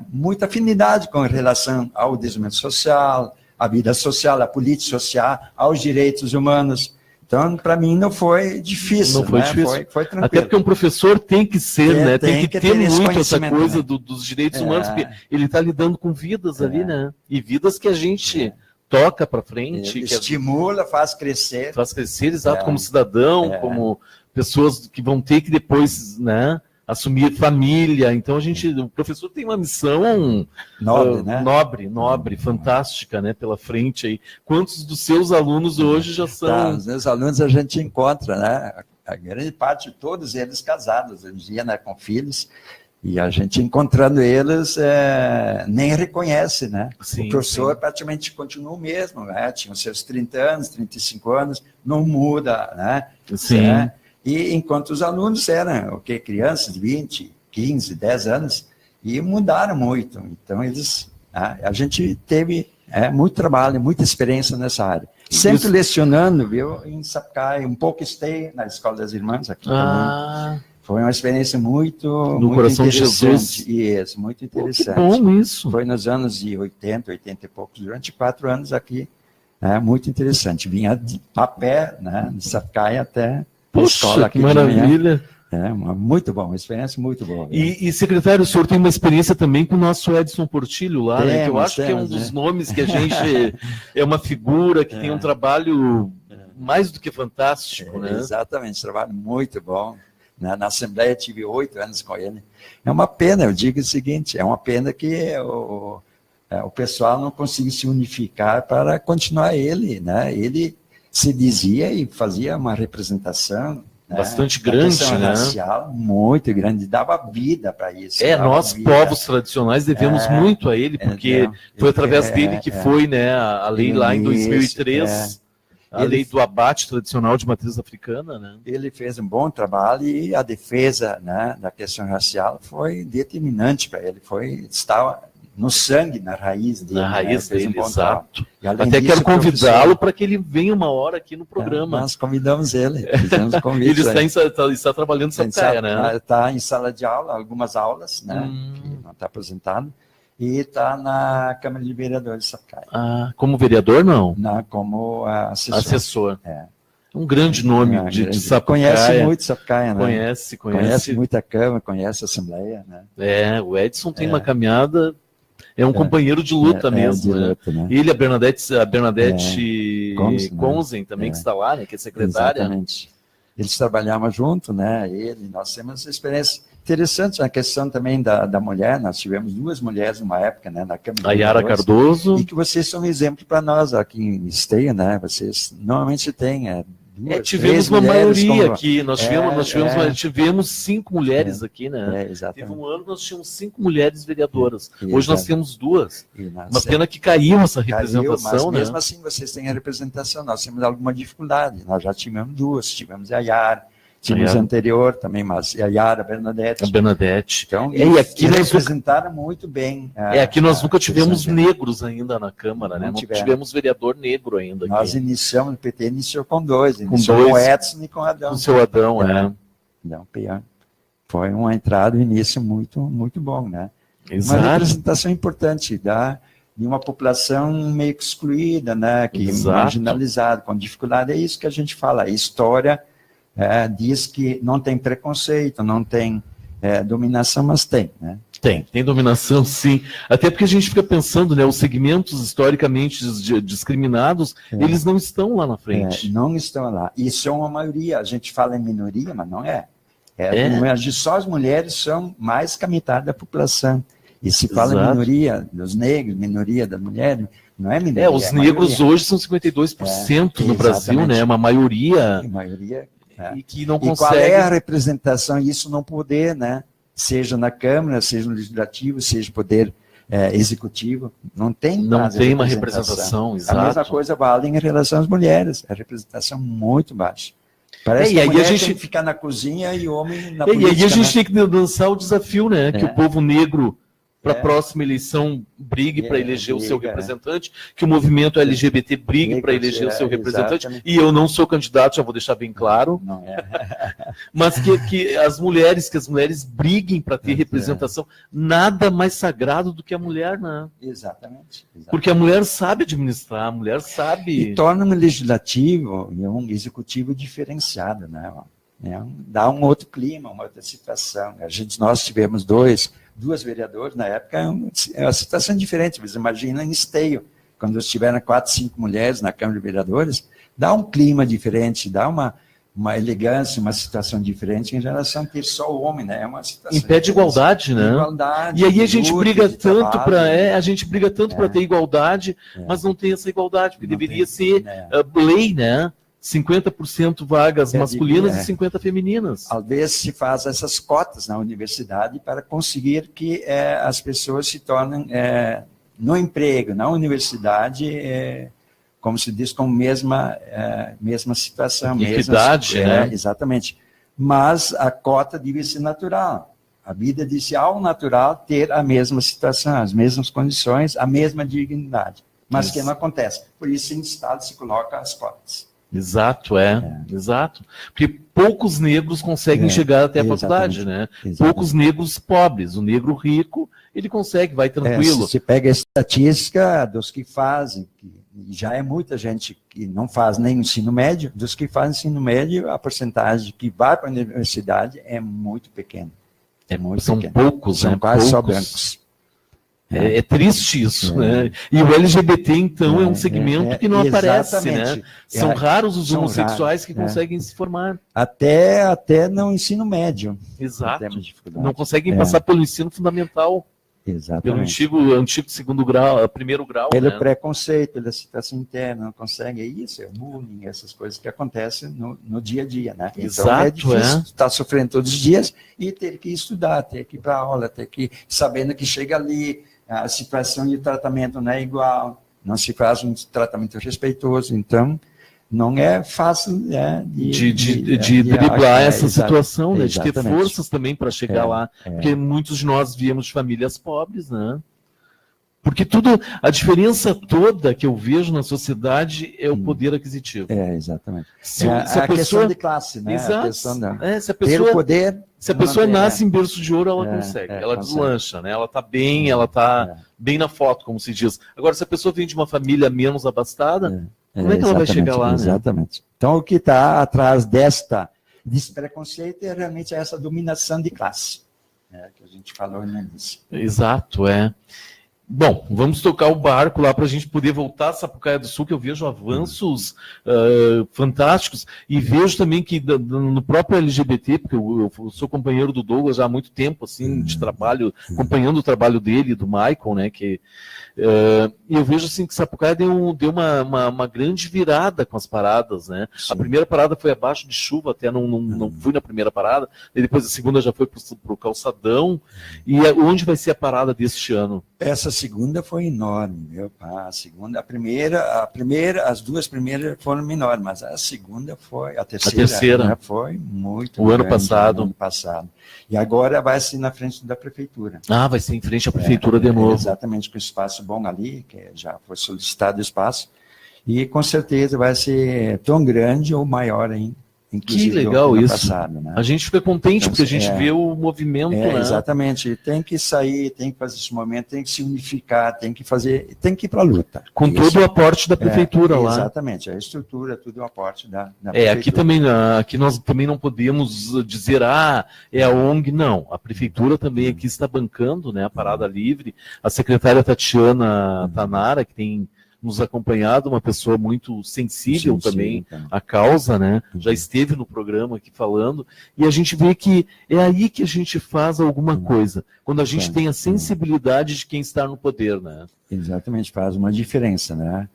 muita afinidade com relação ao desenvolvimento social, à vida social, à política social, aos direitos humanos. Então, para mim, não foi difícil. Não foi difícil. Foi tranquilo. Até porque um professor tem que ser, né? Tem que ter muito essa coisa, né? dos direitos humanos, porque ele está lidando com vidas ali, né? E vidas que a gente toca para frente. Ele estimula, faz crescer. Faz crescer, exato, como cidadão, como pessoas que vão ter que depois, né? Assumir família. Então o professor tem uma missão nobre, fantástica, né, pela frente aí. Quantos dos seus alunos hoje já são? Os meus alunos a gente encontra, né? A grande parte, todos eles casados, hoje em dia, né, com filhos, e a gente encontrando eles nem reconhece, né? O professor praticamente continua o mesmo, né? Tinha os seus 30 anos, 35 anos, não muda, né? Sim. E enquanto os alunos eram crianças de 20, 15, 10 anos, e mudaram muito. Então, a gente teve muito trabalho, muita experiência nessa área. Sempre lecionando, viu, em Sapucaia, um pouco estei na Escola das Irmãs aqui também. Foi uma experiência muito Coração de Jesus. Isso, muito interessante. Que bom isso. Foi nos anos de 80 e poucos, durante 4 anos aqui. Muito interessante. Vinha a pé, né, de Sapucaia até... Poxa, que maravilha. Muito bom, uma experiência muito boa. E, secretário, o senhor tem uma experiência também com o nosso Edson Portillo lá, né? Que eu acho que é um dos nomes que a gente é uma figura que tem um trabalho mais do que fantástico, né? Exatamente, trabalho muito bom. Na Assembleia tive 8 anos com ele. É uma pena, eu digo o seguinte, é uma pena que o pessoal não conseguiu se unificar para continuar ele, né? Ele se dizia e fazia uma representação bastante grande, né? Racial, muito grande, dava vida para isso. Nós, povos tradicionais, devemos muito a ele, porque foi através dele que foi, né, a lei lá em 2003, a lei do abate tradicional de matriz africana, né? Ele fez um bom trabalho e a defesa, né, da questão racial foi determinante para ele, estava no sangue, na raiz dele. Na raiz dele, exato. Até quero convidá-lo para que ele venha uma hora aqui no programa. Nós convidamos ele. Fizemos convite, ele está trabalhando em Sapucaia, né? Está em sala de aula, algumas aulas, né? Que não está aposentado. E está na Câmara de Vereadores de Sapucaia. Como vereador, não? Não, como assessor. Um grande nome de Sapucaia. Conhece muito Sapucaia, né? Conhece muito a Câmara, conhece a Assembleia, né? O Edson tem uma caminhada... É um companheiro de luta mesmo, né? Ele, a Bernadette Conzen, também, que está lá, né? Que é secretária. Exatamente. Eles trabalhavam junto, né? Nós temos experiência interessante na questão também da mulher. Nós tivemos 2 mulheres numa época, né? Na Câmara a Yara Cardoso. E que vocês são um exemplo para nós aqui em Esteio, né? Vocês normalmente têm... tivemos uma maioria aqui, nós tivemos 5 mulheres aqui, né? Teve um ano que nós tínhamos 5 mulheres vereadoras. Hoje nós temos 2. Uma pena que caiu essa representação, mas mesmo assim vocês têm a representação. Nós temos alguma dificuldade. Nós já tivemos 2, tivemos a Yara, tivemos a anterior também, mas a Yara, a Bernadette. Então, e aqui nós representaram muito bem. Aqui nós nunca tivemos negros ainda na Câmara, né? Não tivemos vereador negro ainda. Nós iniciamos, o PT iniciou com 2, com o Edson e com o Adão. Com o seu Adão, Adão Peão. Foi uma entrada, um início muito, muito bom, né? Exato. Uma representação importante de uma população meio que excluída, né? Que marginalizada, com dificuldade. É isso que a gente fala. A história diz que não tem preconceito, não tem dominação, mas tem, né? Tem dominação, sim. Até porque a gente fica pensando, né, os segmentos historicamente discriminados, eles não estão lá na frente. Não estão lá. E são uma maioria. A gente fala em minoria, mas não é. Só as mulheres são mais que a metade da população. E se fala em minoria dos negros, minoria da mulher, não é minoria. Os negros hoje são 52% no Brasil, né? Uma maioria. E que não consegue. E qual é a representação? Isso não poder, né? Seja na Câmara, seja no Legislativo, seja poder executivo, não tem uma representação, exato. A mesma coisa vale em relação às mulheres, a representação muito baixa. Parece que a mulher tem que ficar na cozinha e o homem na política. E aí a gente tem que lançar o desafio, né? Que o povo negro, para a próxima eleição, brigue para eleger o seu representante, que o movimento LGBT brigue para eleger o seu representante, e eu não sou candidato, já vou deixar bem claro, mas que as mulheres briguem para ter representação, nada mais sagrado do que a mulher, né? Exatamente. Porque a mulher sabe administrar, a mulher sabe... E torna um legislativo e um executivo diferenciado, né? Dá um outro clima, uma outra situação. Nós tivemos duas vereadoras na época, é uma situação diferente. Você imagina em Esteio, quando estiveram 4, 5 mulheres na Câmara de Vereadores, dá um clima diferente, dá uma elegância, uma situação diferente em relação a ter só o homem, né? É uma situação impede igualdade, né? Igualdade, e aí a gente briga tanto para ter igualdade, mas não tem essa igualdade, porque deveria ser lei, né? 50% vagas masculinas e 50% femininas. Às vezes se faz essas cotas na universidade para conseguir que as pessoas se tornem, no emprego, na universidade, como se diz, com mesma situação. Equidade, né? Exatamente. Mas a cota deve ser natural. A vida deve ser ao natural ter a mesma situação, as mesmas condições, a mesma dignidade. Mas que não acontece. Por isso, em Estado se coloca as cotas. Exato, exato. Porque poucos negros conseguem chegar até a faculdade, né? Exatamente. Poucos negros pobres. O negro rico, ele consegue, vai tranquilo. Se pega a estatística dos que fazem, que já é muita gente que não faz nem ensino médio, dos que fazem ensino médio, a porcentagem que vai para a universidade é muito pequena. São poucos, são quase só brancos. É triste isso, né? E o LGBT, então, é um segmento que não aparece, né? São raros os homossexuais que conseguem se formar. Até no ensino médio. Exato. Não conseguem passar pelo ensino fundamental. Exatamente. Pelo antigo segundo grau, primeiro grau. Pelo preconceito, pela situação interna, não consegue. É isso, é bullying, essas coisas que acontecem no dia a dia, né? Exato, então é difícil estar sofrendo todos os dias e ter que estudar, ter que ir para a aula, ter que sabendo que chega ali, a situação de tratamento não é igual, não se faz um tratamento respeitoso, então não é fácil de driblar essa situação, né? De ter forças também para chegar lá, porque muitos de nós viemos de famílias pobres, né? Porque a diferença toda que eu vejo na sociedade é o poder aquisitivo. Exatamente. Se a questão de classe, né? Exato. A questão se a pessoa, ter o poder... Se a pessoa nasce em berço de ouro, ela consegue. Ela deslancha, né? Ela está bem, ela está bem na foto, como se diz. Agora, se a pessoa vem de uma família menos abastada, como é que ela vai chegar lá? Exatamente. Né? Então, o que está atrás desse preconceito é realmente essa dominação de classe, que a gente falou no início. Exato, Bom, vamos tocar o barco lá para a gente poder voltar a Sapucaia do Sul, que eu vejo avanços fantásticos, e vejo também que no próprio LGBT, porque eu sou companheiro do Douglas já há muito tempo, assim, de trabalho, acompanhando o trabalho dele, do Michael, né, e eu vejo assim que Sapucaia deu uma grande virada com as paradas, né? Sim. A primeira parada foi abaixo de chuva, até não fui na primeira parada, e depois a segunda já foi para o calçadão. E onde vai ser a parada deste ano? Essa segunda foi enorme, as duas primeiras foram menores, mas a segunda foi, a terceira né, foi muito grande, ano passado. E agora vai ser na frente da prefeitura. Vai ser em frente à prefeitura de novo. Exatamente, com espaço bom ali, que já foi solicitado o espaço, e com certeza vai ser tão grande ou maior ainda. Que legal isso. Passado, né? A gente fica contente, então, porque a gente vê o movimento. Né? Exatamente. Tem que sair, tem que fazer esse momento, tem que se unificar, tem que ir para a luta. Com isso. Todo o aporte da prefeitura lá. Exatamente. A estrutura, tudo o aporte da prefeitura. Aqui nós também não podemos dizer, é a ONG. Não. A prefeitura também aqui está bancando, né, a Parada Livre. A secretária Tatiana Tanara, que tem nos acompanhado, uma pessoa muito sensível também à causa, né? Já esteve no programa aqui falando, e a gente vê que é aí que a gente faz alguma coisa, quando a gente tem a sensibilidade de quem está no poder, né? Exatamente, faz uma diferença, né?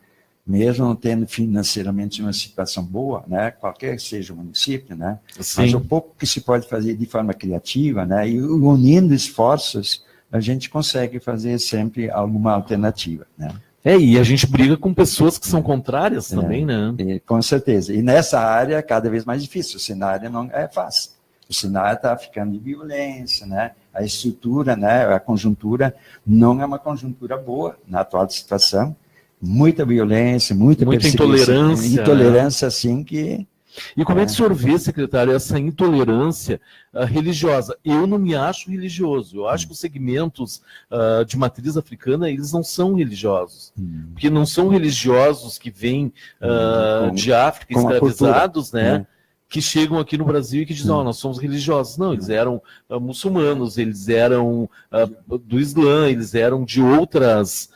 Mesmo não tendo financeiramente uma situação boa, né? Qualquer que seja o município, né? Sim. Mas o pouco que se pode fazer de forma criativa, né? E unindo esforços, a gente consegue fazer sempre alguma alternativa, né? E a gente briga com pessoas que são contrárias também, né? Com certeza. E nessa área, cada vez mais difícil. O cenário não é fácil. O cenário está ficando de violência, né? A estrutura, né? A conjuntura não é uma conjuntura boa na atual situação. Muita violência, muita intolerância. Intolerância, assim, que... E como é que o senhor vê, secretário, essa intolerância religiosa? Eu não me acho religioso. Eu acho que os segmentos de matriz africana, eles não são religiosos. Porque não são religiosos que vêm de África, escravizados, né? Que chegam aqui no Brasil e que dizem, nós somos religiosos. Não, eles eram muçulmanos, eles eram do Islã, eles eram de outras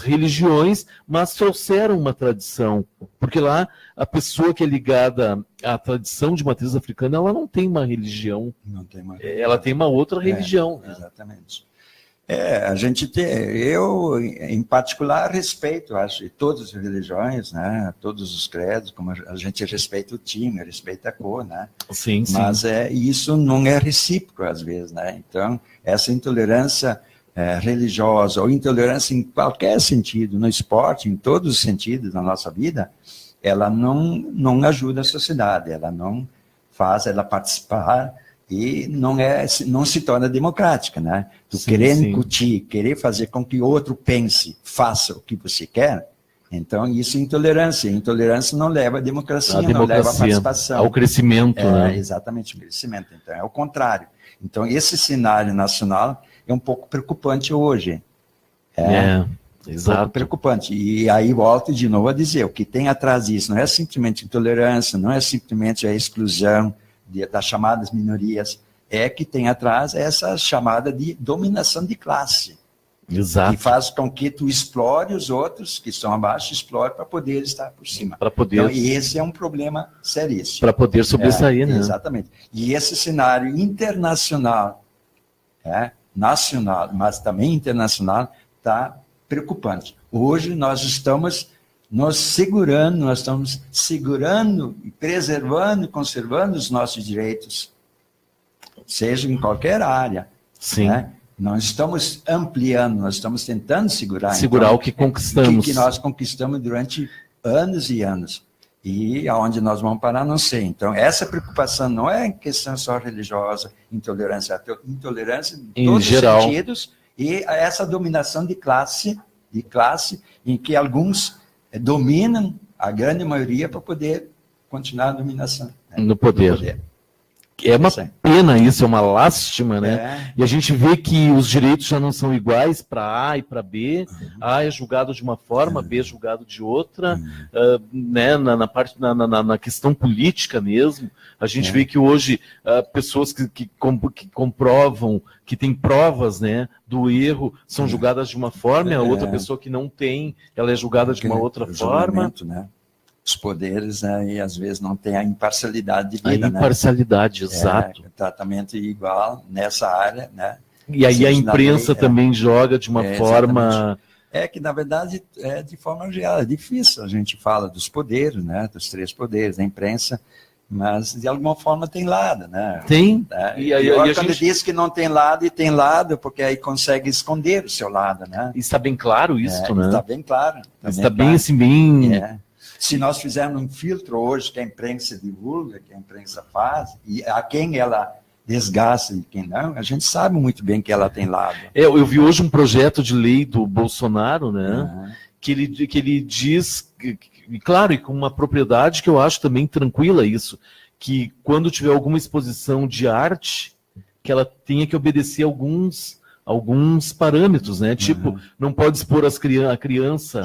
religiões, mas trouxeram uma tradição. Porque lá, a pessoa que é ligada à tradição de matriz africana, ela não tem uma religião. Não tem uma ela tem uma outra religião. Né? Exatamente. A gente tem, eu, em particular, respeito, acho, todas as religiões, né, todos os credos, como a gente respeita o time, respeita a cor, né? Sim, sim. Mas isso não é recíproco, às vezes, né? Então, essa intolerância religiosa, ou intolerância em qualquer sentido, no esporte, em todos os sentidos da nossa vida, ela não ajuda a sociedade, ela não faz ela participar e não se torna democrática, né? Tu querer incutir, querer fazer com que o outro pense, faça o que você quer, então isso é intolerância. Intolerância não leva à democracia, não leva à participação. Ao crescimento, né? Exatamente, o crescimento. Então é o contrário. Então esse cenário nacional é um pouco preocupante hoje. Exato. Um pouco preocupante. E aí volto de novo a dizer, o que tem atrás disso não é simplesmente intolerância, não é simplesmente a exclusão das chamadas minorias, é que tem atrás essa chamada de dominação de classe. Exato. Que faz com que tu explore os outros que estão abaixo, explore para poder estar por cima. Então, e esse é um problema seríssimo. Para poder sobressair, né? Exatamente. E esse cenário internacional, nacional, mas também internacional, está preocupante. Hoje nós estamos segurando e preservando e conservando os nossos direitos, seja em qualquer área. Sim. Né? Nós estamos ampliando, nós estamos tentando segurar. O que conquistamos. O que nós conquistamos durante anos e anos. E aonde nós vamos parar, não sei. Então, essa preocupação não é questão só religiosa, intolerância em todos geral. Os sentidos, e essa dominação de classe em que alguns dominam a grande maioria para poder continuar a dominação. No poder. É uma pena isso, é uma lástima, né? E a gente vê que os direitos já não são iguais para A e para B. A é julgado de uma forma, B é julgado de outra, né? Na questão política mesmo. A gente vê que hoje pessoas que comprovam, que têm provas, né, do erro, são julgadas de uma forma, e a outra pessoa que não tem, ela é julgada de uma outra forma. Né? Os poderes, né, e às vezes não tem a imparcialidade de vida. A imparcialidade, né? Exato. Tratamento igual nessa área, né? E aí a imprensa também joga de uma forma... que, na verdade, de forma geral, é difícil. A gente fala dos poderes, né, dos três poderes, da imprensa, mas, de alguma forma, tem lado, né? Tem. E aí quando diz que não tem lado, e tem lado, porque aí consegue esconder o seu lado, né? E está bem claro isso, né? Está bem claro. Está bem, assim, bem... Se nós fizermos um filtro hoje que a imprensa divulga, que a imprensa faz, e a quem ela desgasta e quem não, a gente sabe muito bem que ela tem lado. Eu vi hoje um projeto de lei do Bolsonaro, né? Que ele diz, e claro, e com uma propriedade que eu acho também tranquila isso, que quando tiver alguma exposição de arte, que ela tenha que obedecer alguns parâmetros, né? Tipo, não pode expor a criança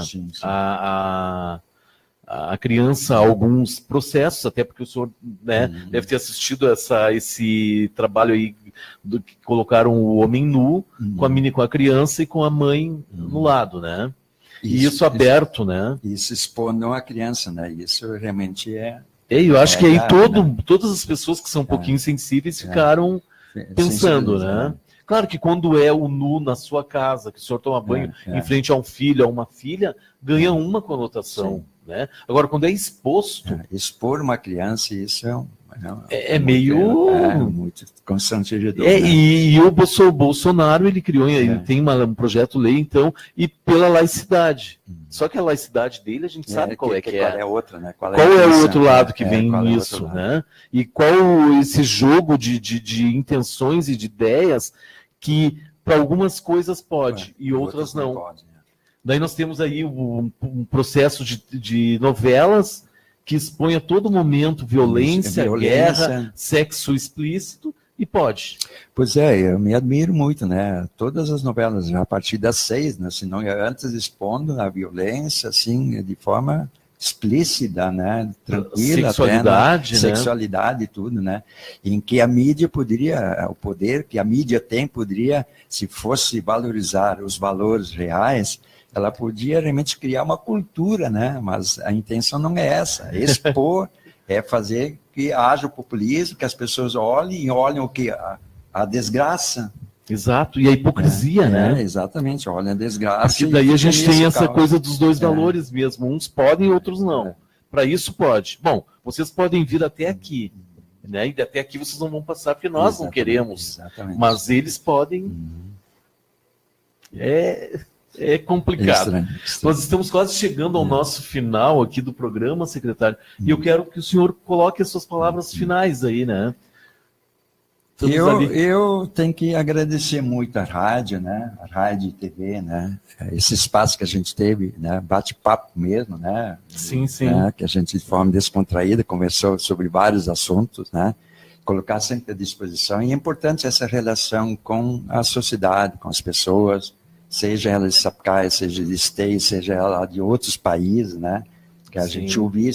a criança a alguns processos, até porque o senhor, né, deve ter assistido esse trabalho aí que colocaram o homem nu com a criança e com a mãe no lado, né? E isso aberto, né? Isso expor não a criança, né? Isso realmente eu acho que aí todas as pessoas que são um pouquinho sensíveis ficaram pensando, né? Claro que quando é o nu na sua casa, que o senhor toma banho em frente a um filho, a uma filha, ganha uma conotação. Né? Agora, quando é exposto... expor uma criança, isso É meio... muito constrangedor. E o Bolsonaro, ele criou, ele tem um projeto-lei, então, e pela laicidade. Só que a laicidade dele, a gente sabe qual é. Qual é a outra, né? Qual é o outro lado que vem nisso, né? E qual esse jogo de intenções e de ideias que, para algumas coisas, pode, e outras não. Pode, né? Daí nós temos aí um processo de novelas que expõe a todo momento violência, guerra, sexo explícito, e pode. Pois é, eu me admiro muito, né? Todas as novelas, já a partir das 6, né? Se não antes expondo a violência, assim, de forma explícita, né? Tranquila, sexualidade, até, né? Sexualidade e tudo, né? Em que a mídia poderia, o poder que a mídia tem, poderia, se fosse valorizar os valores reais, ela podia realmente criar uma cultura, né? Mas a intenção não é essa, é expor, é fazer que haja o populismo, que as pessoas olhem o que? A desgraça. Exato, e a hipocrisia, né? Exatamente, olha a desgraça. Porque daí a gente tem essa coisa dos dois valores mesmo, uns podem, outros não. Para isso pode. Bom, vocês podem vir até aqui, né? E até aqui vocês não vão passar porque nós não queremos. Exatamente. Mas eles podem. É complicado. Nós estamos quase chegando ao nosso final aqui do programa, secretário, e eu quero que o senhor coloque as suas palavras finais aí, né? Eu tenho que agradecer muito a rádio, né? A rádio e TV, né? Esse espaço que a gente teve, né? Bate-papo mesmo, né? Sim, sim. Né? Que a gente, de forma descontraída, conversou sobre vários assuntos, né? Colocar sempre à disposição. E é importante essa relação com a sociedade, com as pessoas, seja ela de Sapucaia, seja de Esteio, seja ela de outros países, né? Que a gente ouvir,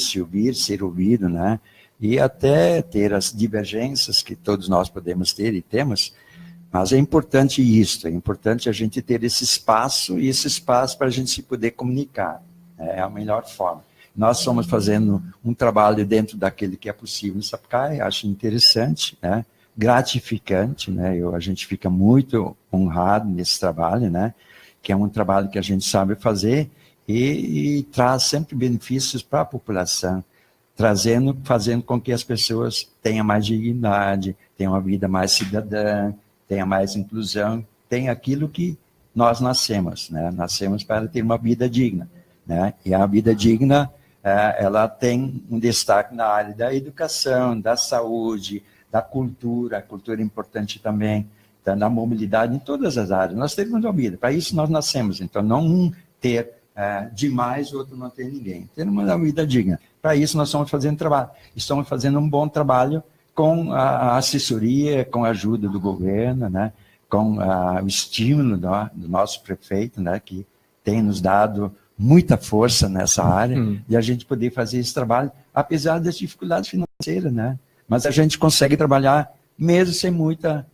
ser ouvido, né? E até ter as divergências que todos nós podemos ter e temos, mas é importante isso, é importante a gente ter esse espaço para a gente se poder comunicar, né? É a melhor forma. Nós estamos fazendo um trabalho dentro daquele que é possível em Sapucaia, acho interessante, né? Gratificante, né? A gente fica muito honrado nesse trabalho, né? Que é um trabalho que a gente sabe fazer e traz sempre benefícios para a população, fazendo com que as pessoas tenham mais dignidade, tenham uma vida mais cidadã, tenham mais inclusão, tenham aquilo que nós nascemos, né? Nascemos para ter uma vida digna, né? E a vida digna, ela tem um destaque na área da educação, da saúde, da cultura, a cultura é importante também, da mobilidade, em todas as áreas. Nós temos uma vida, para isso nós nascemos, então não um ter demais, o outro não ter ninguém. Ter uma vida digna. Para isso nós estamos fazendo trabalho. Estamos fazendo um bom trabalho com a assessoria, com a ajuda do governo, né? Com o estímulo do nosso prefeito, né? Que tem nos dado muita força nessa área, de a gente poder fazer esse trabalho, apesar das dificuldades financeiras, né? Mas a gente consegue trabalhar mesmo sem muitos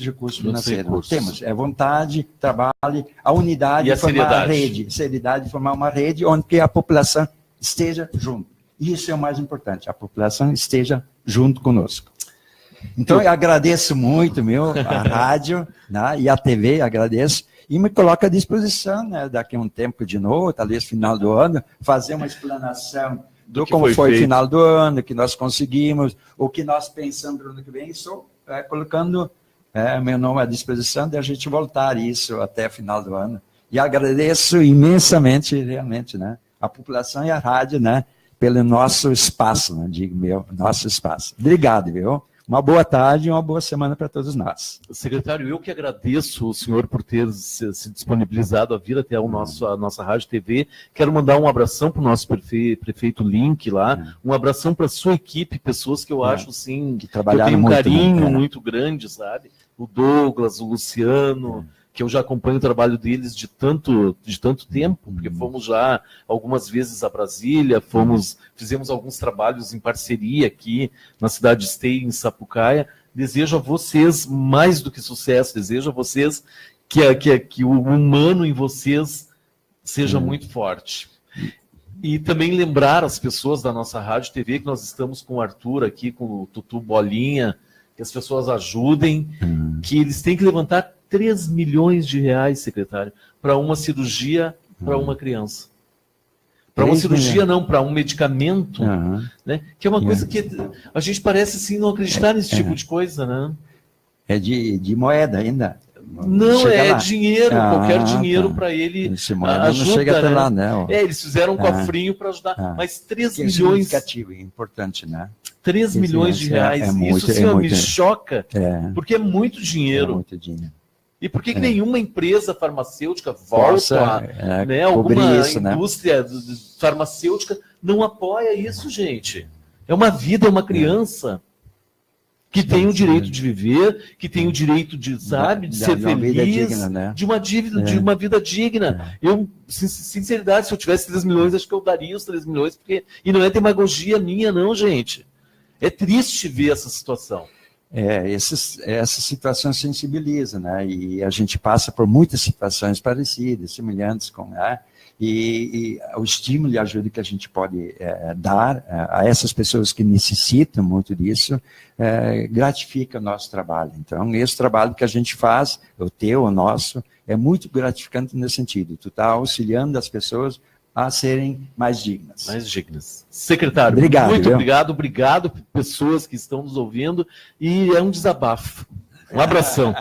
recursos financeiros. Temos vontade, trabalho, a unidade, e a formar seriedade. A rede, seriedade, formar uma rede onde a população esteja junto. Isso é o mais importante, a população esteja junto conosco. Então, eu agradeço muito, a rádio, né, e a TV, agradeço, e me coloco à disposição, né, daqui a um tempo de novo, talvez final do ano, fazer uma explanação do como foi o final do ano, que nós conseguimos, o que nós pensamos no ano que vem, estou colocando meu nome à disposição de a gente voltar isso até o final do ano. E agradeço imensamente, realmente, né, a população e a rádio, né, pelo nosso espaço, né, nosso espaço. Obrigado, viu? Uma boa tarde e uma boa semana para todos nós. Secretário, eu que agradeço o senhor por ter se disponibilizado a vir até a nossa Rádio TV. Quero mandar um abração para o nosso prefeito Link lá, um abração para a sua equipe, pessoas que eu acho, sim, que eu tenho um carinho muito grande, sabe? O Douglas, o Luciano, que eu já acompanho o trabalho deles de tanto tempo, porque fomos já algumas vezes a Brasília, fizemos alguns trabalhos em parceria aqui na cidade de Esteio, em Sapucaia. Desejo a vocês mais do que sucesso, desejo a vocês que o humano em vocês seja muito forte. E também lembrar as pessoas da nossa Rádio TV que nós estamos com o Arthur aqui, com o Tutu Bolinha, que as pessoas ajudem, que eles têm que levantar 3 milhões de reais, secretário, para uma cirurgia para uma criança. Para uma cirurgia, não, para um medicamento, né? Que é uma coisa que a gente parece assim não acreditar nesse tipo de coisa, né? É de moeda ainda. Não, é lá. Dinheiro, qualquer dinheiro para ele ajuda, não chega até lá, né? Eles fizeram um cofrinho para ajudar, mas 3 milhões... É importante, né? 3 milhões de reais, isso sim me choca, porque é muito dinheiro. É muito dinheiro. E por que nenhuma empresa farmacêutica volta, né, alguma isso, indústria farmacêutica não apoia isso, gente? É uma vida, uma criança que tem o direito de viver, que tem o direito de, sabe, de ser feliz, digna, né? de uma vida digna. Eu, sinceridade, se eu tivesse 3 milhões, acho que eu daria os 3 milhões, porque... e não é demagogia minha, não, gente. É triste ver essa situação. Essa situação sensibiliza, né? E a gente passa por muitas situações parecidas, semelhantes com, né? E o estímulo e a ajuda que a gente pode dar a essas pessoas que necessitam muito disso, gratifica o nosso trabalho. Então, esse trabalho que a gente faz, o teu, o nosso, é muito gratificante nesse sentido. Tu está auxiliando as pessoas a serem mais dignas. Mais dignas. Secretário, muito obrigado, pessoas que estão nos ouvindo, e é um desabafo. Um abração.